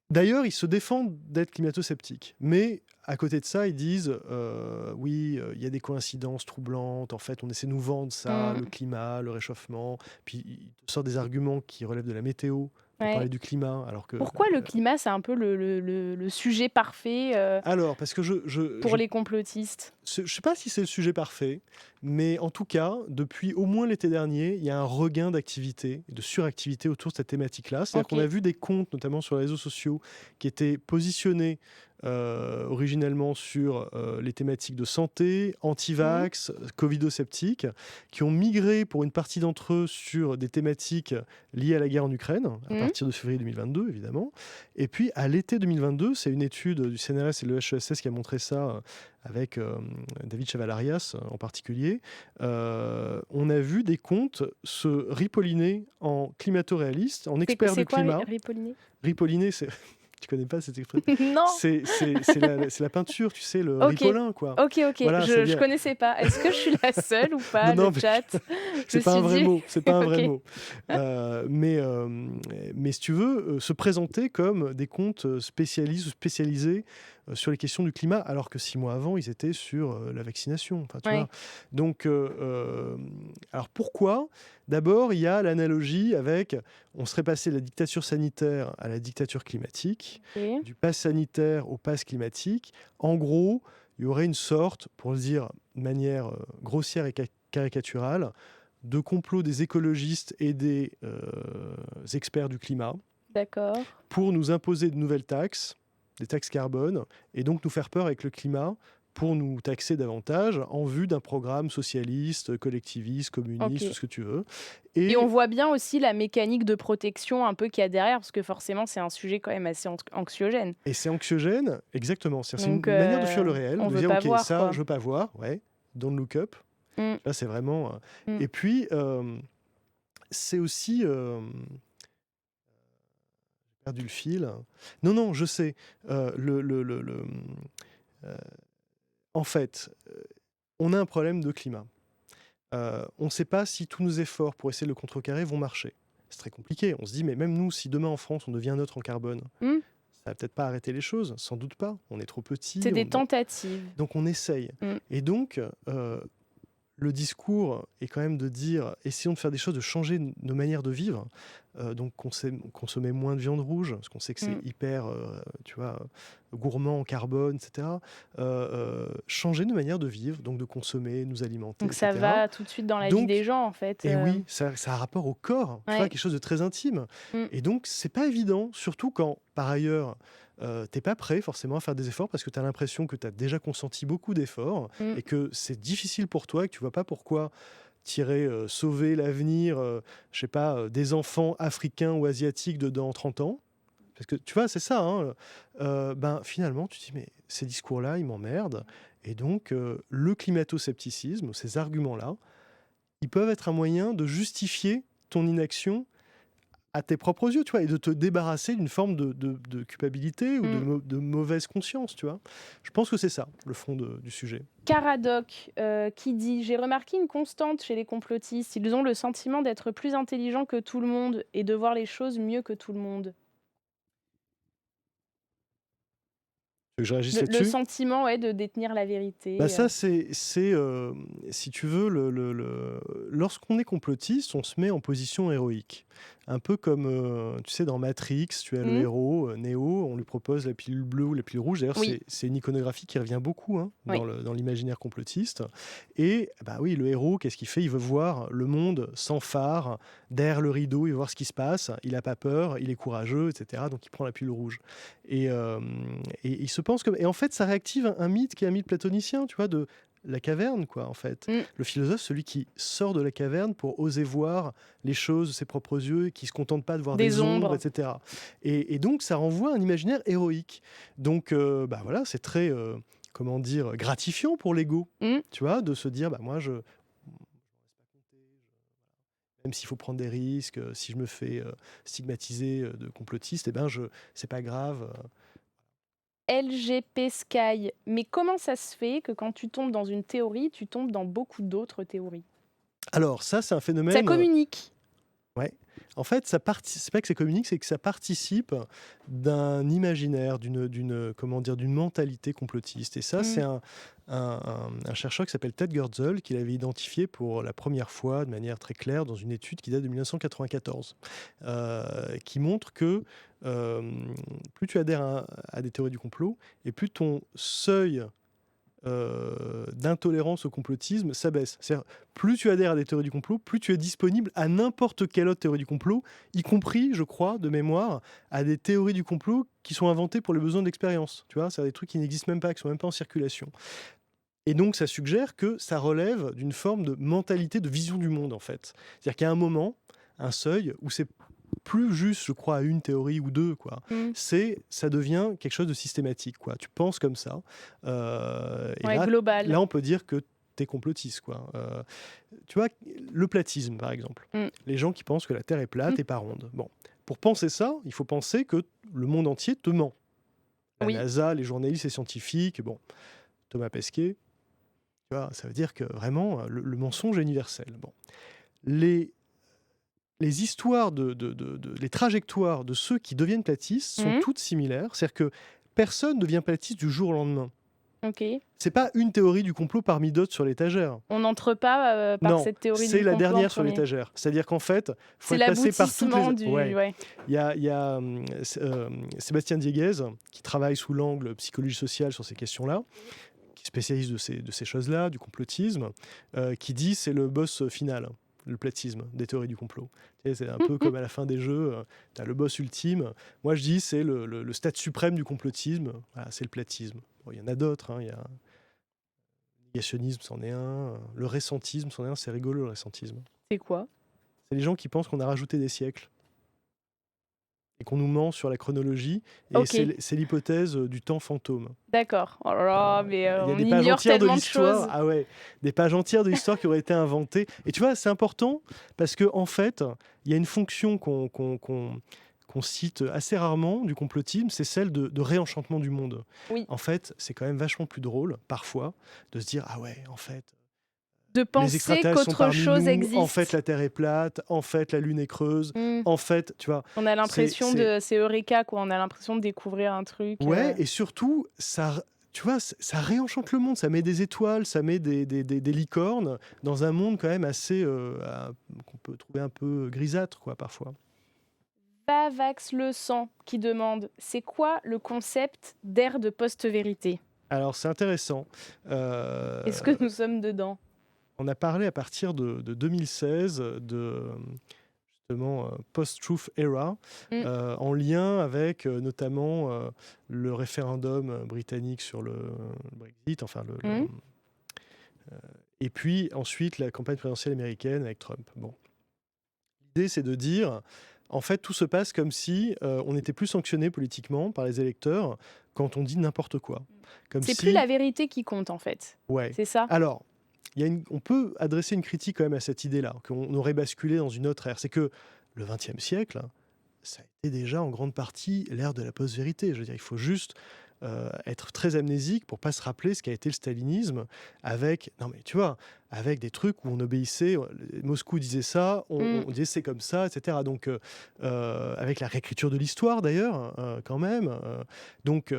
D'ailleurs, ils se défendent d'être climato-sceptiques, mais à côté de ça, ils disent oui, il y a des coïncidences troublantes. En fait, on essaie de nous vendre ça, le Mmh. climat, le réchauffement. Puis ils te sortent des arguments qui relèvent de la météo pour Ouais. parler du climat, alors que Pourquoi le climat, c'est un peu le sujet parfait, alors parce que pour les complotistes? je ne sais pas si c'est le sujet parfait, mais en tout cas, depuis au moins l'été dernier, il y a un regain d'activité, de suractivité autour de cette thématique-là. C'est-à-dire qu'on a OK. vu des comptes, notamment sur les réseaux sociaux, qui étaient positionnés originellement sur les thématiques de santé, Mmh. anti-vax, covido-sceptiques, qui ont migré pour une partie d'entre eux sur des thématiques liées à la guerre en Ukraine, à Mmh. partir de février 2022, évidemment. Et puis, à l'été 2022, c'est une étude du CNRS et le HESS qui a montré ça avec David Chavalarias en particulier, on a vu des comptes se ripolliner en climato-réalistes, en experts C'est du quoi climat. ripolliner? Ripolliner, c'est... Tu connais pas cette expression? Non! C'est la peinture, tu sais, le OK. ripolin, quoi. OK. Voilà, Je c'est-à-dire... connaissais pas. Est-ce que je suis la seule ou Non, pas, le non, mais chat? Je c'est me pas un suis vrai dit mot, c'est pas un vrai OK. mot. Mais si tu veux, se présenter comme des comptes spécialistes ou spécialisés sur les questions du climat, alors que 6 mois avant, ils étaient sur la vaccination. Enfin, tu vois. Ouais. Donc, alors pourquoi? D'abord, il y a l'analogie avec, on serait passé de la dictature sanitaire à la dictature climatique, OK. du pass sanitaire au pass climatique. En gros, il y aurait une sorte, pour le dire de manière grossière et caricaturale, de complot des écologistes et des experts du climat D'accord. pour nous imposer de nouvelles taxes, des taxes carbone, et donc nous faire peur avec le climat pour nous taxer davantage en vue d'un programme socialiste, collectiviste, communiste, tout OK. ce que tu veux. Et on Et, voit bien aussi la mécanique de protection un peu qu'il y a derrière, parce que forcément, c'est un sujet quand même assez anxiogène. et c'est anxiogène, exactement. C'est une Donc, manière de fuir le réel, on de veut dire, pas ok, voir, ça, quoi. je veux pas voir, ouais, don't look up. Mmh. Là, c'est vraiment... Mmh. Et puis, c'est aussi... perdu le fil. Non, non, je sais. Euh, En fait, on a un problème de climat. On ne sait pas si tous nos efforts pour essayer de le contrecarrer vont marcher. C'est très compliqué. On se dit, mais même nous, si demain en France, on devient neutre en carbone, Mmh. ça va peut-être pas arrêter les choses, sans doute pas. On est trop C'est petit, des tentatives. donc on essaye. Mmh. Et donc, le discours est quand même de dire essayons de faire des choses, de changer nos manières de vivre. Donc consommer moins de viande rouge, parce qu'on sait que c'est Mmh. hyper, tu vois, gourmand en carbone, etc. Changer nos manières de vivre, donc de consommer, nous alimenter, Donc ça etc. va tout de suite dans la vie des Donc, gens, en fait, et oui, ça a un rapport au corps, tu vois, ouais. quelque chose de très intime. Mmh. Et donc, c'est pas évident, surtout quand, par ailleurs, t'es pas prêt forcément à faire des efforts parce que tu as l'impression que tu as déjà consenti beaucoup d'efforts Mmh. et que c'est difficile pour toi et que tu vois pas pourquoi t'irais sauver l'avenir, je sais pas, des enfants africains ou asiatiques de dans 30 ans. Parce que tu vois, c'est ça, hein, ben, finalement, tu te dis, mais ces discours-là, ils m'emmerdent. Et donc, le climato-scepticisme, ces arguments-là, ils peuvent être un moyen de justifier ton inaction à tes propres yeux, tu vois, et de te débarrasser d'une forme de culpabilité ou Mmh. de mauvaise conscience, tu vois. Je pense que c'est ça, le fond du sujet. Caradoc, qui dit: «J'ai remarqué une constante chez les complotistes, ils ont le sentiment d'être plus intelligents que tout le monde et de voir les choses mieux que tout le monde». Tu veux que je réagisse Le là-dessus? sentiment, ouais, de détenir la Bah vérité, ça, si tu veux, lorsqu'on est complotiste, on se met en position héroïque. Un peu comme, tu sais, dans Matrix, tu as le Mmh. héros, Neo, on lui propose la pilule bleue ou la pilule rouge. D'ailleurs, Oui, c'est une iconographie qui revient beaucoup hein, oui. dans l'imaginaire complotiste. Et bah oui, le héros, qu'est-ce qu'il fait? Il veut voir le monde sans phare, derrière le rideau, il veut voir ce qui se passe. Il n'a pas peur, il est courageux, etc. Donc il prend la pilule rouge. Et, euh, et il se pense comme... Et en fait, ça réactive un mythe qui est un mythe platonicien, tu vois, de la caverne, quoi, en fait. Mmh. Le philosophe, celui qui sort de la caverne pour oser voir les choses de ses propres yeux, qui se contente pas de voir Des des ombres, ombres. etc. Et donc, ça renvoie à un imaginaire héroïque. Donc, bah voilà, c'est très, comment dire, gratifiant pour l'ego, Mmh. tu vois, de se dire, bah moi, même s'il faut prendre des risques, si je me fais stigmatiser de complotiste, eh ben, c'est pas grave. LGP Sky, mais comment ça se fait que quand tu tombes dans une théorie, tu tombes dans beaucoup d'autres théories? Alors, ça, c'est un Ça phénomène... communique. Ouais. En fait, c'est pas que ça communique, c'est que ça participe d'un imaginaire, comment dire, d'une mentalité complotiste. Et ça, c'est Mmh. un chercheur qui s'appelle Ted Gersel qui l'avait identifié pour la première fois de manière très claire dans une étude qui date de 1994, qui montre que euh, plus tu adhères à des théories du complot et plus ton seuil d'intolérance au complotisme s'abaisse. C'est-à-dire, plus tu adhères à des théories du complot, plus tu es disponible à n'importe quelle autre théorie du complot, y compris, je crois, de mémoire, à des théories du complot qui sont inventées pour les besoins de l'expérience. Tu vois, c'est des trucs qui n'existent même pas, qui sont même pas en circulation. Et donc, ça suggère que ça relève d'une forme de mentalité, de vision du monde, en fait. C'est-à-dire qu'il y a un moment, un seuil, où c'est plus juste, je crois, à une théorie ou deux, quoi. Mmh. Ça devient quelque chose de systématique, quoi. Tu penses comme ça, et Ouais, là, global. on peut dire que tu es complotiste, quoi. Tu vois, le platisme, par exemple. Mmh. Les gens qui pensent que la Terre est Mmh. plate et pas ronde. Bon, pour penser ça, il faut penser que le monde entier te ment. La Oui. NASA, les journalistes et scientifiques, bon, Thomas Pesquet, tu vois, ça veut dire que vraiment, le mensonge est universel. Bon. Les, les histoires les trajectoires de ceux qui deviennent platistes sont Mmh. toutes similaires. C'est-à-dire que personne ne devient platiste du jour au lendemain. OK. C'est pas une théorie du complot parmi d'autres sur l'étagère. On n'entre pas, par Non, cette théorie c'est du la complot en dernière sur premier. l'étagère. C'est-à-dire qu'en fait, faut C'est être passé par toutes l'aboutissement les. du Ouais. ouais. Il y a Sébastien Dieguez qui travaille sous l'angle psychologie sociale sur ces questions-là, qui est spécialiste de ces choses-là, du complotisme, qui dit c'est le boss final, le platisme des théories du complot. Tu sais, c'est un peu comme à la fin des jeux, tu as le boss ultime. Moi, je dis c'est le stade suprême du complotisme. Voilà, c'est le platisme. Bon, il y en a d'autres. Il y a le négationnisme, c'en est un. Le ressentisme, c'en est un. C'est rigolo, le ressentisme. C'est quoi? C'est les gens qui pensent qu'on a rajouté des siècles et qu'on nous ment sur la chronologie. Et OK, c'est l'hypothèse du temps fantôme. d'accord. Oh là là, mais Il y a on des pages ignore entières de tellement de l'histoire, choses. ah ouais, des pages entières de l'histoire qui auraient été inventées. Et tu vois, c'est important parce que en fait, il y a une fonction qu'on cite assez rarement du complotisme, c'est celle de réenchantement du monde. Oui, En fait, c'est quand même vachement plus drôle, parfois, de se dire, ah ouais, en fait, de les penser extraterrestres sont qu'autre parmi chose nous, en fait, existe. la Terre est plate, en fait, la Lune est creuse, Mmh. en fait, tu vois, On a c'est, l'impression c'est, de c'est eureka quoi, on a l'impression de découvrir un truc, Ouais, et surtout, tu vois, ça réenchante le monde, ça met des étoiles, ça met des licornes dans un monde quand même assez, qu'on peut trouver un peu grisâtre, quoi, parfois. Vavax le sang qui demande: «C'est quoi le concept d'ère de post-vérité? Alors, c'est intéressant. Est-ce que nous sommes dedans?» On a parlé à partir de 2016 de justement post-truth era, Mmh. en lien avec notamment le référendum britannique sur le Brexit, enfin Mmh. et puis ensuite la campagne présidentielle américaine avec Trump. Bon, l'idée c'est de dire, en fait, tout se passe comme si on n'était plus sanctionné politiquement par les électeurs quand on dit n'importe quoi, comme C'est plus la si, vérité qui compte en fait, ouais. c'est ça? Alors, on peut adresser une critique quand même à cette idée-là, qu'on aurait basculé dans une autre ère. C'est que le XXe siècle, ça a été déjà en grande partie l'ère de la post-vérité. Je veux dire, il faut juste être très amnésique pour pas se rappeler ce qu'a été le stalinisme avec, non mais tu vois, avec des trucs où on obéissait, Moscou disait ça, Mmh. on disait c'est comme ça, etc. Donc, avec la réécriture de l'histoire d'ailleurs, quand même. Donc,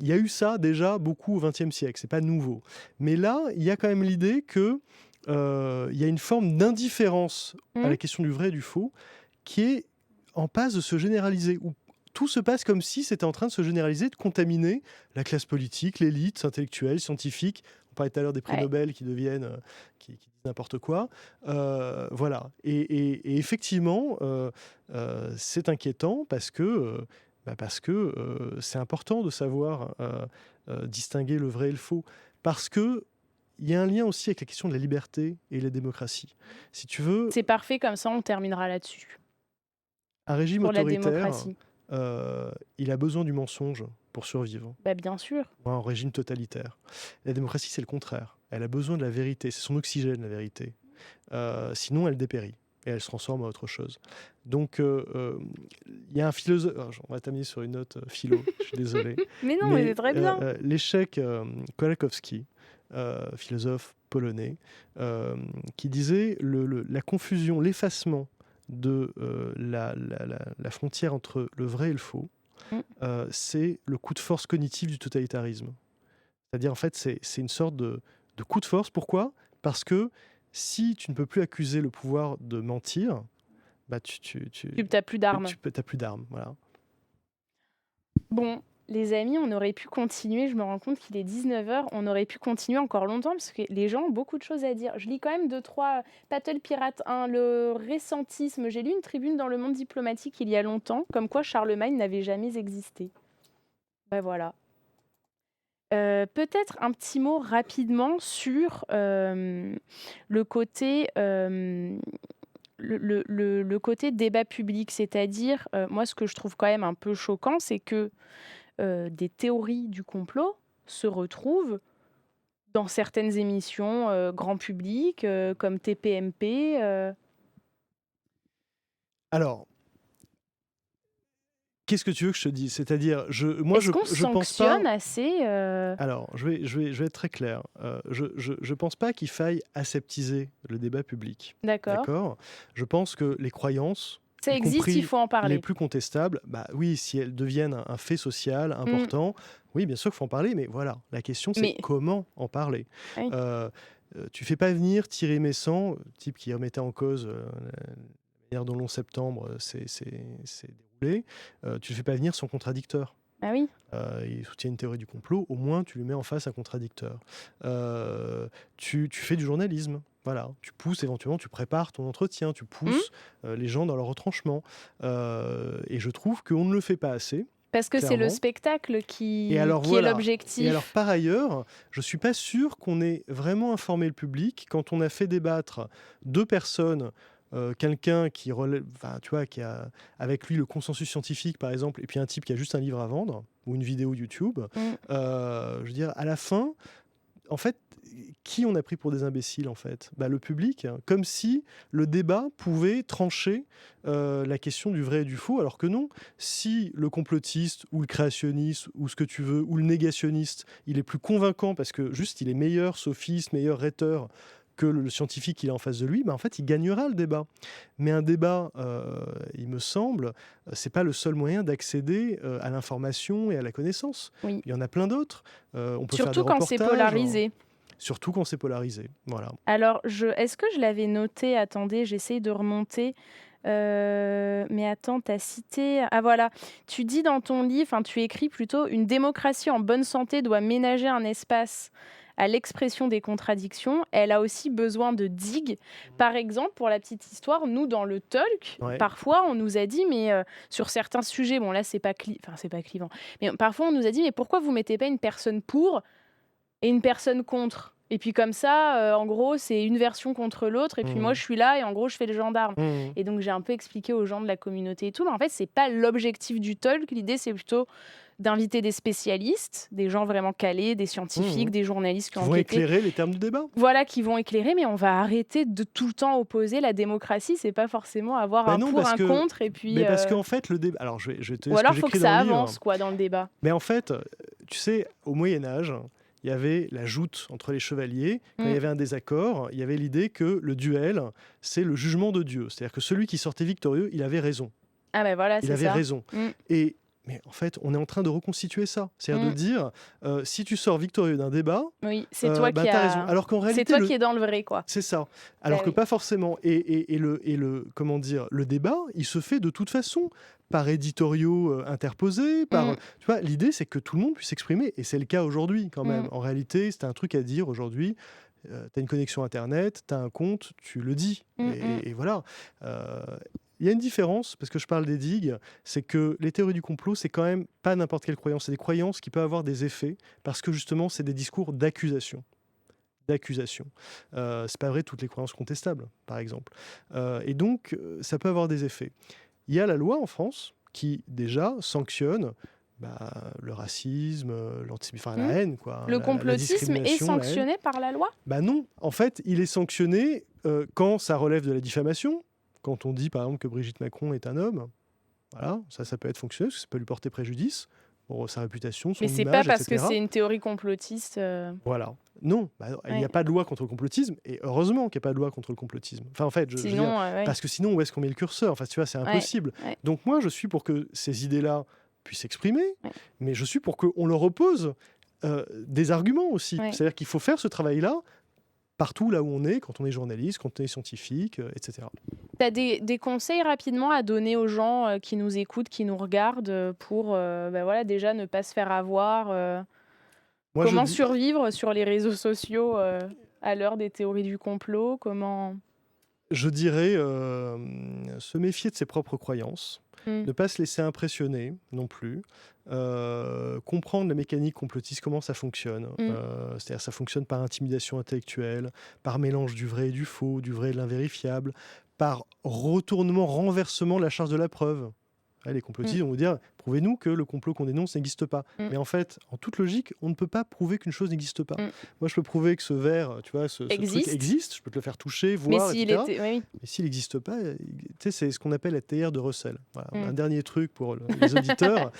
il y a eu ça déjà beaucoup au XXe siècle, c'est pas nouveau. Mais là, il y a quand même l'idée que il y a une forme d'indifférence à Mmh. la question du vrai et du faux qui est en passe de se généraliser, où tout se passe comme si c'était en train de se généraliser, de contaminer la classe politique, l'élite intellectuelle, scientifique. On parlait tout à l'heure des prix Ouais. Nobel qui deviennent, qui disent n'importe quoi. Voilà. Et effectivement, c'est inquiétant parce que c'est important de savoir distinguer le vrai et le faux. Parce que il y a un lien aussi avec la question de la liberté et la démocratie. Si tu veux, C'est parfait, comme ça on terminera là-dessus, un régime sur la autoritaire, démocratie. il a besoin du mensonge pour survivre, Bah, bien sûr. ou un régime totalitaire. La démocratie, c'est le contraire. Elle a besoin de la vérité, c'est son oxygène, la vérité. Sinon, elle dépérit et elle se transforme en autre chose. Donc, il y a un philosophe... on va terminer sur une note philo, je suis désolé. Mais non, mais c'est Mais très bien. l'échec Kolakowski, philosophe polonais, qui disait la confusion, l'effacement de la frontière entre le vrai et le faux, Mmh. c'est le coup de force cognitif du totalitarisme. C'est-à-dire, en fait, c'est une sorte de coup de force. Pourquoi? Parce que si tu ne peux plus accuser le pouvoir de mentir, bah, Tu as plus d'armes. t'as plus d'armes. Voilà. Bon, les amis, on aurait pu continuer. Je me rends compte qu'il est 19 heures. On aurait pu continuer encore longtemps parce que les gens ont beaucoup de choses à dire. Je lis quand même 2-3 Battle Pirate 1, le récentisme. J'ai lu une tribune dans Le Monde diplomatique il y a longtemps, comme quoi Charlemagne n'avait jamais existé. Ben voilà. Peut-être un petit mot rapidement sur le côté, le côté débat public. C'est-à-dire, moi, ce que je trouve quand même un peu choquant, c'est que des théories du complot se retrouvent dans certaines émissions grand public, comme TPMP. Alors, qu'est-ce que tu veux que je te dise? C'est-à-dire, moi, Est-ce qu'on je pense pas. sanctionne assez Alors, je vais être très clair. Je pense pas qu'il faille aseptiser le débat public. D'accord. D'accord? Je pense que les croyances, Ça y existe, il compris faut en les parler. plus contestables, bah oui, si elles deviennent un fait social Mmh. important, oui, bien sûr qu'il faut en parler, mais voilà, la question c'est Mais comment en parler. oui. Euh, Tu fais pas venir Thierry Meyssan, type qui remettait en cause la manière dont le 11 septembre s'est déroulé, tu le fais pas venir son contradicteur. Ah oui. Il soutient une théorie du complot, au moins tu lui mets en face un contradicteur. Tu fais du journalisme, voilà. Tu pousses éventuellement, tu prépares ton entretien, tu Mmh. pousses les gens dans leur retranchement. Et je trouve qu'on ne le fait pas assez, Parce que c'est le clairement. spectacle Et qui alors qui est voilà. Et alors l'objectif. par ailleurs, je suis pas sûr qu'on ait vraiment informé le public quand on a fait débattre deux personnes, quelqu'un qui relève, enfin, tu vois, qui a avec lui le consensus scientifique par exemple, et puis un type qui a juste un livre à vendre ou une vidéo YouTube. Mmh. Je veux dire, à la fin, en fait, qui on a pris pour des imbéciles, en fait? Bah, le public, hein. Comme si le débat pouvait trancher la question du vrai et du faux, alors que non. Si le complotiste ou le créationniste ou ce que tu veux, ou le négationniste, il est plus convaincant parce que juste il est meilleur sophiste, meilleur rhéteur que le scientifique qu'il a en face de lui, bah, en fait, il gagnera le débat. Mais un débat, il me semble, c'est pas le seul moyen d'accéder à l'information et à la connaissance. Oui. Il y en a plein d'autres. On peut faire des Surtout quand c'est reportages, hein, polarisé. surtout quand c'est polarisé. Voilà. Alors, est-ce que je l'avais noté? Attendez, j'essaye de remonter. Mais attends, tu as cité ah voilà, tu dis dans ton livre, enfin tu écris plutôt: «Une démocratie en bonne santé doit ménager un espace à l'expression des contradictions. Elle a aussi besoin de digues». Par exemple, pour la petite histoire, nous dans le talk, Ouais. parfois on nous a dit: «Mais, sur certains sujets», bon là c'est pas clivant, mais parfois on nous a dit: «Mais pourquoi vous mettez pas une personne pour et une personne contre? Et puis comme ça, en gros, c'est une version contre l'autre et puis moi Mmh. je suis là et en gros je fais le gendarme». Mmh. Et donc j'ai un peu expliqué aux gens de la communauté et tout, mais en fait c'est pas l'objectif du talk. L'idée c'est plutôt d'inviter des spécialistes, des gens vraiment calés, des scientifiques, Mmh. des journalistes qui Qui ont vont enquêté. éclairer les termes du débat. Voilà, qui vont éclairer, mais on va arrêter de tout le temps opposer. La démocratie, c'est pas forcément avoir Ben un non, pour, parce un que, contre et puis, mais parce qu'en fait, le débat. Alors, je vais te ou dire ce que alors faut que j'écris dans ça le livre. avance quoi dans le débat. Mais en fait, tu sais, au Moyen Âge, il y avait la joute entre les chevaliers. Quand il y Mmh. avait un désaccord, il y avait l'idée que le duel, c'est le jugement de Dieu. C'est-à-dire que celui qui sortait victorieux, il avait raison. Ah ben voilà, Il c'est avait ça. raison. Mmh. Et mais en fait, on est en train de reconstituer ça. C'est-à-dire de Mmh. dire, si tu sors victorieux d'un débat, Oui, c'est toi bah, qui tu as raison. as Alors qu'en c'est réalité, toi qui es dans le vrai quoi. c'est ça. Bah Alors que oui. pas forcément. Et le comment dire, le débat, il se fait de toute façon par éditoriaux interposés, Mmh. tu vois, l'idée c'est que tout le monde puisse s'exprimer et c'est le cas aujourd'hui quand même. Mmh. En réalité, c'est un truc à dire aujourd'hui. Tu as une connexion internet, tu as un compte, tu le dis Mmh mh. et voilà. Euh, il y a une différence, parce que je parle des digues, c'est que les théories du complot, c'est quand même pas n'importe quelle croyance, c'est des croyances qui peuvent avoir des effets, parce que justement, c'est des discours d'accusation. D'accusation. C'est pas vrai de toutes les croyances contestables, par exemple. Et donc, ça peut avoir des effets. Il y a la loi en France qui, déjà, sanctionne le racisme, enfin, la Mmh. haine, quoi, Le la complotisme est discrimination, la haine. sanctionné par la loi? Bah non, en fait, il est sanctionné quand ça relève de la diffamation, quand on dit, par exemple, que Brigitte Macron est un homme. Voilà, ça peut être fonctionnel, parce que ça peut lui porter préjudice. pour sa réputation, son Mais c'est pas image, parce que etc. c'est une théorie complotiste. Voilà. Non, il n'y a Ouais. pas de loi contre le complotisme, et heureusement qu'il n'y a pas de loi contre le complotisme. Enfin, en fait, je veux dire, Sinon, ouais. parce que sinon, où est-ce qu'on met le curseur? Enfin, tu vois, c'est Ouais. impossible. Ouais. Donc moi, je suis pour que ces idées-là puissent s'exprimer, Ouais. mais je suis pour qu'on leur oppose des arguments aussi. Ouais. C'est-à-dire qu'il faut faire ce travail-là partout là où on est, quand on est journaliste, quand on est scientifique, etc. Tu as des conseils rapidement à donner aux gens, qui nous écoutent, qui nous regardent, pour, voilà, déjà ne pas se faire avoir, Moi, je comment dis, survivre sur les réseaux sociaux, à l'heure des théories du complot? Comment je dirais se méfier de ses propres croyances, mmh, ne pas se laisser impressionner non plus, comprendre la mécanique complotiste, comment ça fonctionne. mmh, C'est-à-dire ça fonctionne par intimidation intellectuelle, par mélange du vrai et du faux, du vrai et de l'invérifiable, par retournement, renversement de la charge de la preuve. Ouais, les mmh, complotistes vont vous dire, prouvez-nous que le complot qu'on dénonce n'existe pas. mmh, Mais en fait, en toute logique, on ne peut pas prouver qu'une chose n'existe pas. mmh. Moi, je peux prouver que ce verre, tu vois, ce truc Existe, existe, je peux te le faire toucher, mais voir, s'il etc. était oui, Mais s'il n'existe pas, tu sais, c'est ce qu'on appelle la théière de Russell. Voilà. oui. Un Mmh. dernier truc pour les auditeurs.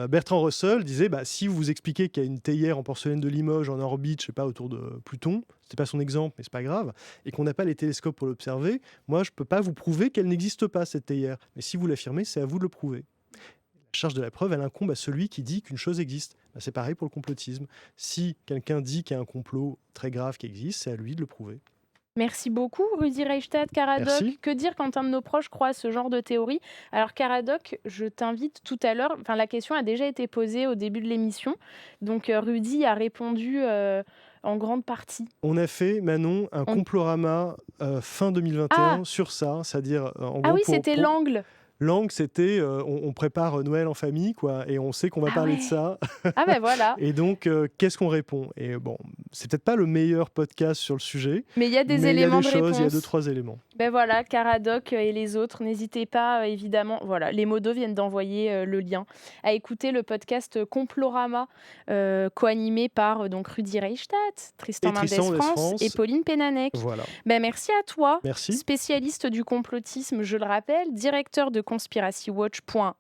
Bertrand Russell disait, bah, si vous expliquez qu'il y a une théière en porcelaine de Limoges en orbite, je sais pas, autour de Pluton, c'était pas son exemple, mais c'est pas grave, et qu'on n'a pas les télescopes pour l'observer, moi, je peux pas vous prouver qu'elle n'existe pas, cette théière. Mais si vous l'affirmez, c'est à vous de le prouver. La charge de la preuve, elle incombe à celui qui dit qu'une chose existe. Bah, c'est pareil pour le complotisme. Si quelqu'un dit qu'il y a un complot très grave qui existe, c'est à lui de le prouver. Merci beaucoup, Rudi Reichstadt, Caradoc. Merci. Que dire quand un de nos proches croit à ce genre de théorie? Alors, Caradoc, je t'invite tout à l'heure, enfin, la question a déjà été posée au début de l'émission, donc Rudy a répondu en grande partie. On a fait, Manon, un On- complorama fin Ah, 2021 sur ça, c'est-à-dire, en ah gros, oui, c'était l'angle. l'angle, c'était on prépare Noël en famille, quoi, et on sait qu'on va Ah parler de ouais. ça. Ah ben voilà. Et donc, qu'est-ce qu'on répond? Et bon, c'est peut-être pas le meilleur podcast sur le sujet, Mais il y a des mais il y a éléments des de choses, il y a deux, réponse. trois éléments. Ben voilà, Caradoc et les autres, n'hésitez pas, évidemment. Voilà, les modos viennent d'envoyer le lien à écouter le podcast Complorama, co-animé par donc Rudi Reichstadt, Tristan Et Mendès Tristan France et France, Pauline Pénanec. voilà. Ben merci à toi, Merci. spécialiste du complotisme, je le rappelle, directeur de conspiracywatch.info.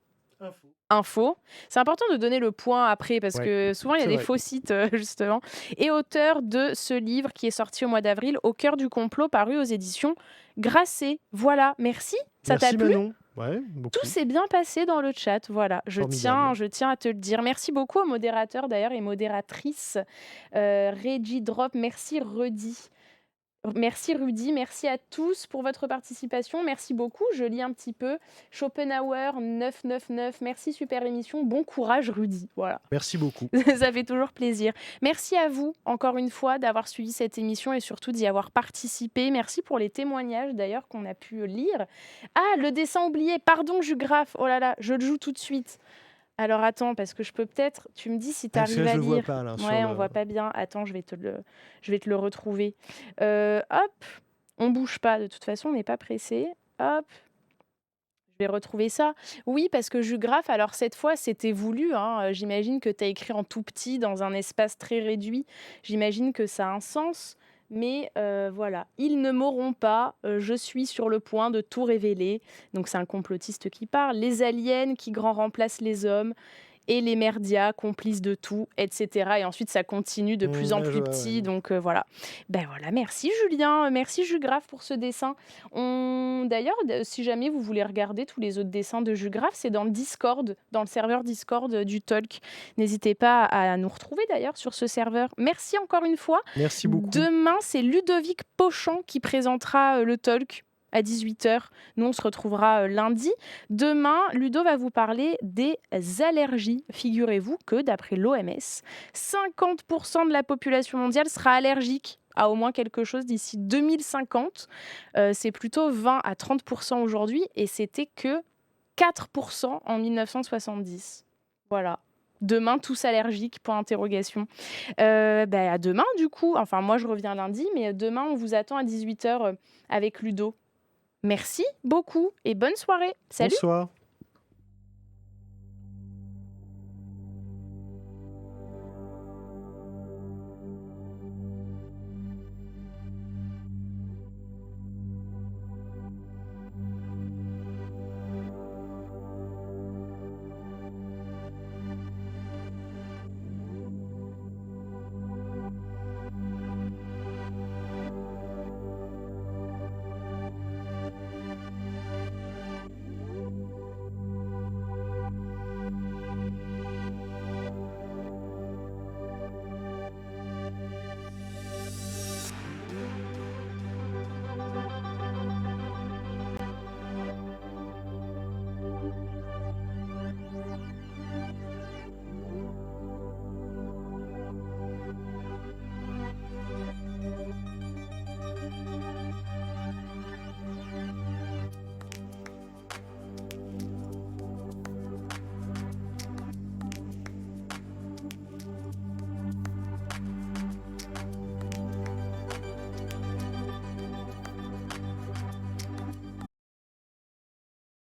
Info. C'est important de donner le point après parce Ouais, que souvent il y a c'est des vrai. faux sites justement. Et auteur de ce livre qui est sorti au mois d'avril, Au cœur du complot, paru aux éditions Grasset. Voilà, merci. Ça t'a Merci, plu? Manon. Ouais, Tout beaucoup. s'est bien passé dans le chat. Voilà, Formidable. je tiens à te le dire. Merci beaucoup aux modérateurs d'ailleurs et modératrices. Reggie Drop, merci Rudy. Merci Rudy, merci à tous pour votre participation. Merci beaucoup. Je lis un petit peu. Schopenhauer 999, merci super émission. Bon courage Rudy. Voilà. Merci beaucoup. Ça fait toujours plaisir. Merci à vous, encore une fois, d'avoir suivi cette émission et surtout d'y avoir participé. Merci pour les témoignages, d'ailleurs, qu'on a pu lire. Ah, le dessin oublié. Pardon, Jugraphe. Oh là là, je le joue tout de suite. Alors, attends, parce que je peux peut-être... Tu me dis si tu Parce que arrives là, à je le vois lire. pas, là, sur Ouais, on le... voit pas bien. Attends, je vais te le retrouver. Hop, on bouge pas. De toute façon, on n'est pas pressé. Hop. Je vais retrouver ça. Oui, parce que Jugraphe, alors cette fois, c'était voulu, hein, j'imagine que tu as écrit en tout petit dans un espace très réduit. J'imagine que ça a un sens, mais voilà. «Ils ne m'auront pas, je suis sur le point de tout révéler». Donc c'est un complotiste qui parle. «Les aliens qui grand remplacent les hommes et les merdias, complices de tout», et cetera. Et ensuite, ça continue de plus en Là, je plus vois, petit. ouais. Donc voilà. Ben voilà, merci Julien, merci Jugraphe pour ce dessin. D'ailleurs, si jamais vous voulez regarder tous les autres dessins de Jugraphe, c'est dans le Discord, dans le serveur Discord du Talk. N'hésitez pas à nous retrouver d'ailleurs sur ce serveur. Merci encore une fois. Merci beaucoup. Demain, c'est Ludovic Pochon qui présentera le Talk à 18h. Nous, on se retrouvera lundi. Demain, Ludo va vous parler des allergies. Figurez-vous que, d'après l'OMS, 50% de la population mondiale sera allergique à au moins quelque chose d'ici 2050. C'est plutôt 20 à 30% aujourd'hui et c'était que 4% en 1970. Voilà. Demain, tous allergiques, point d'interrogation. À demain, du coup. Enfin, moi, je reviens lundi, mais demain, on vous attend à 18h avec Ludo. Merci beaucoup et bonne soirée. Salut! Bonsoir.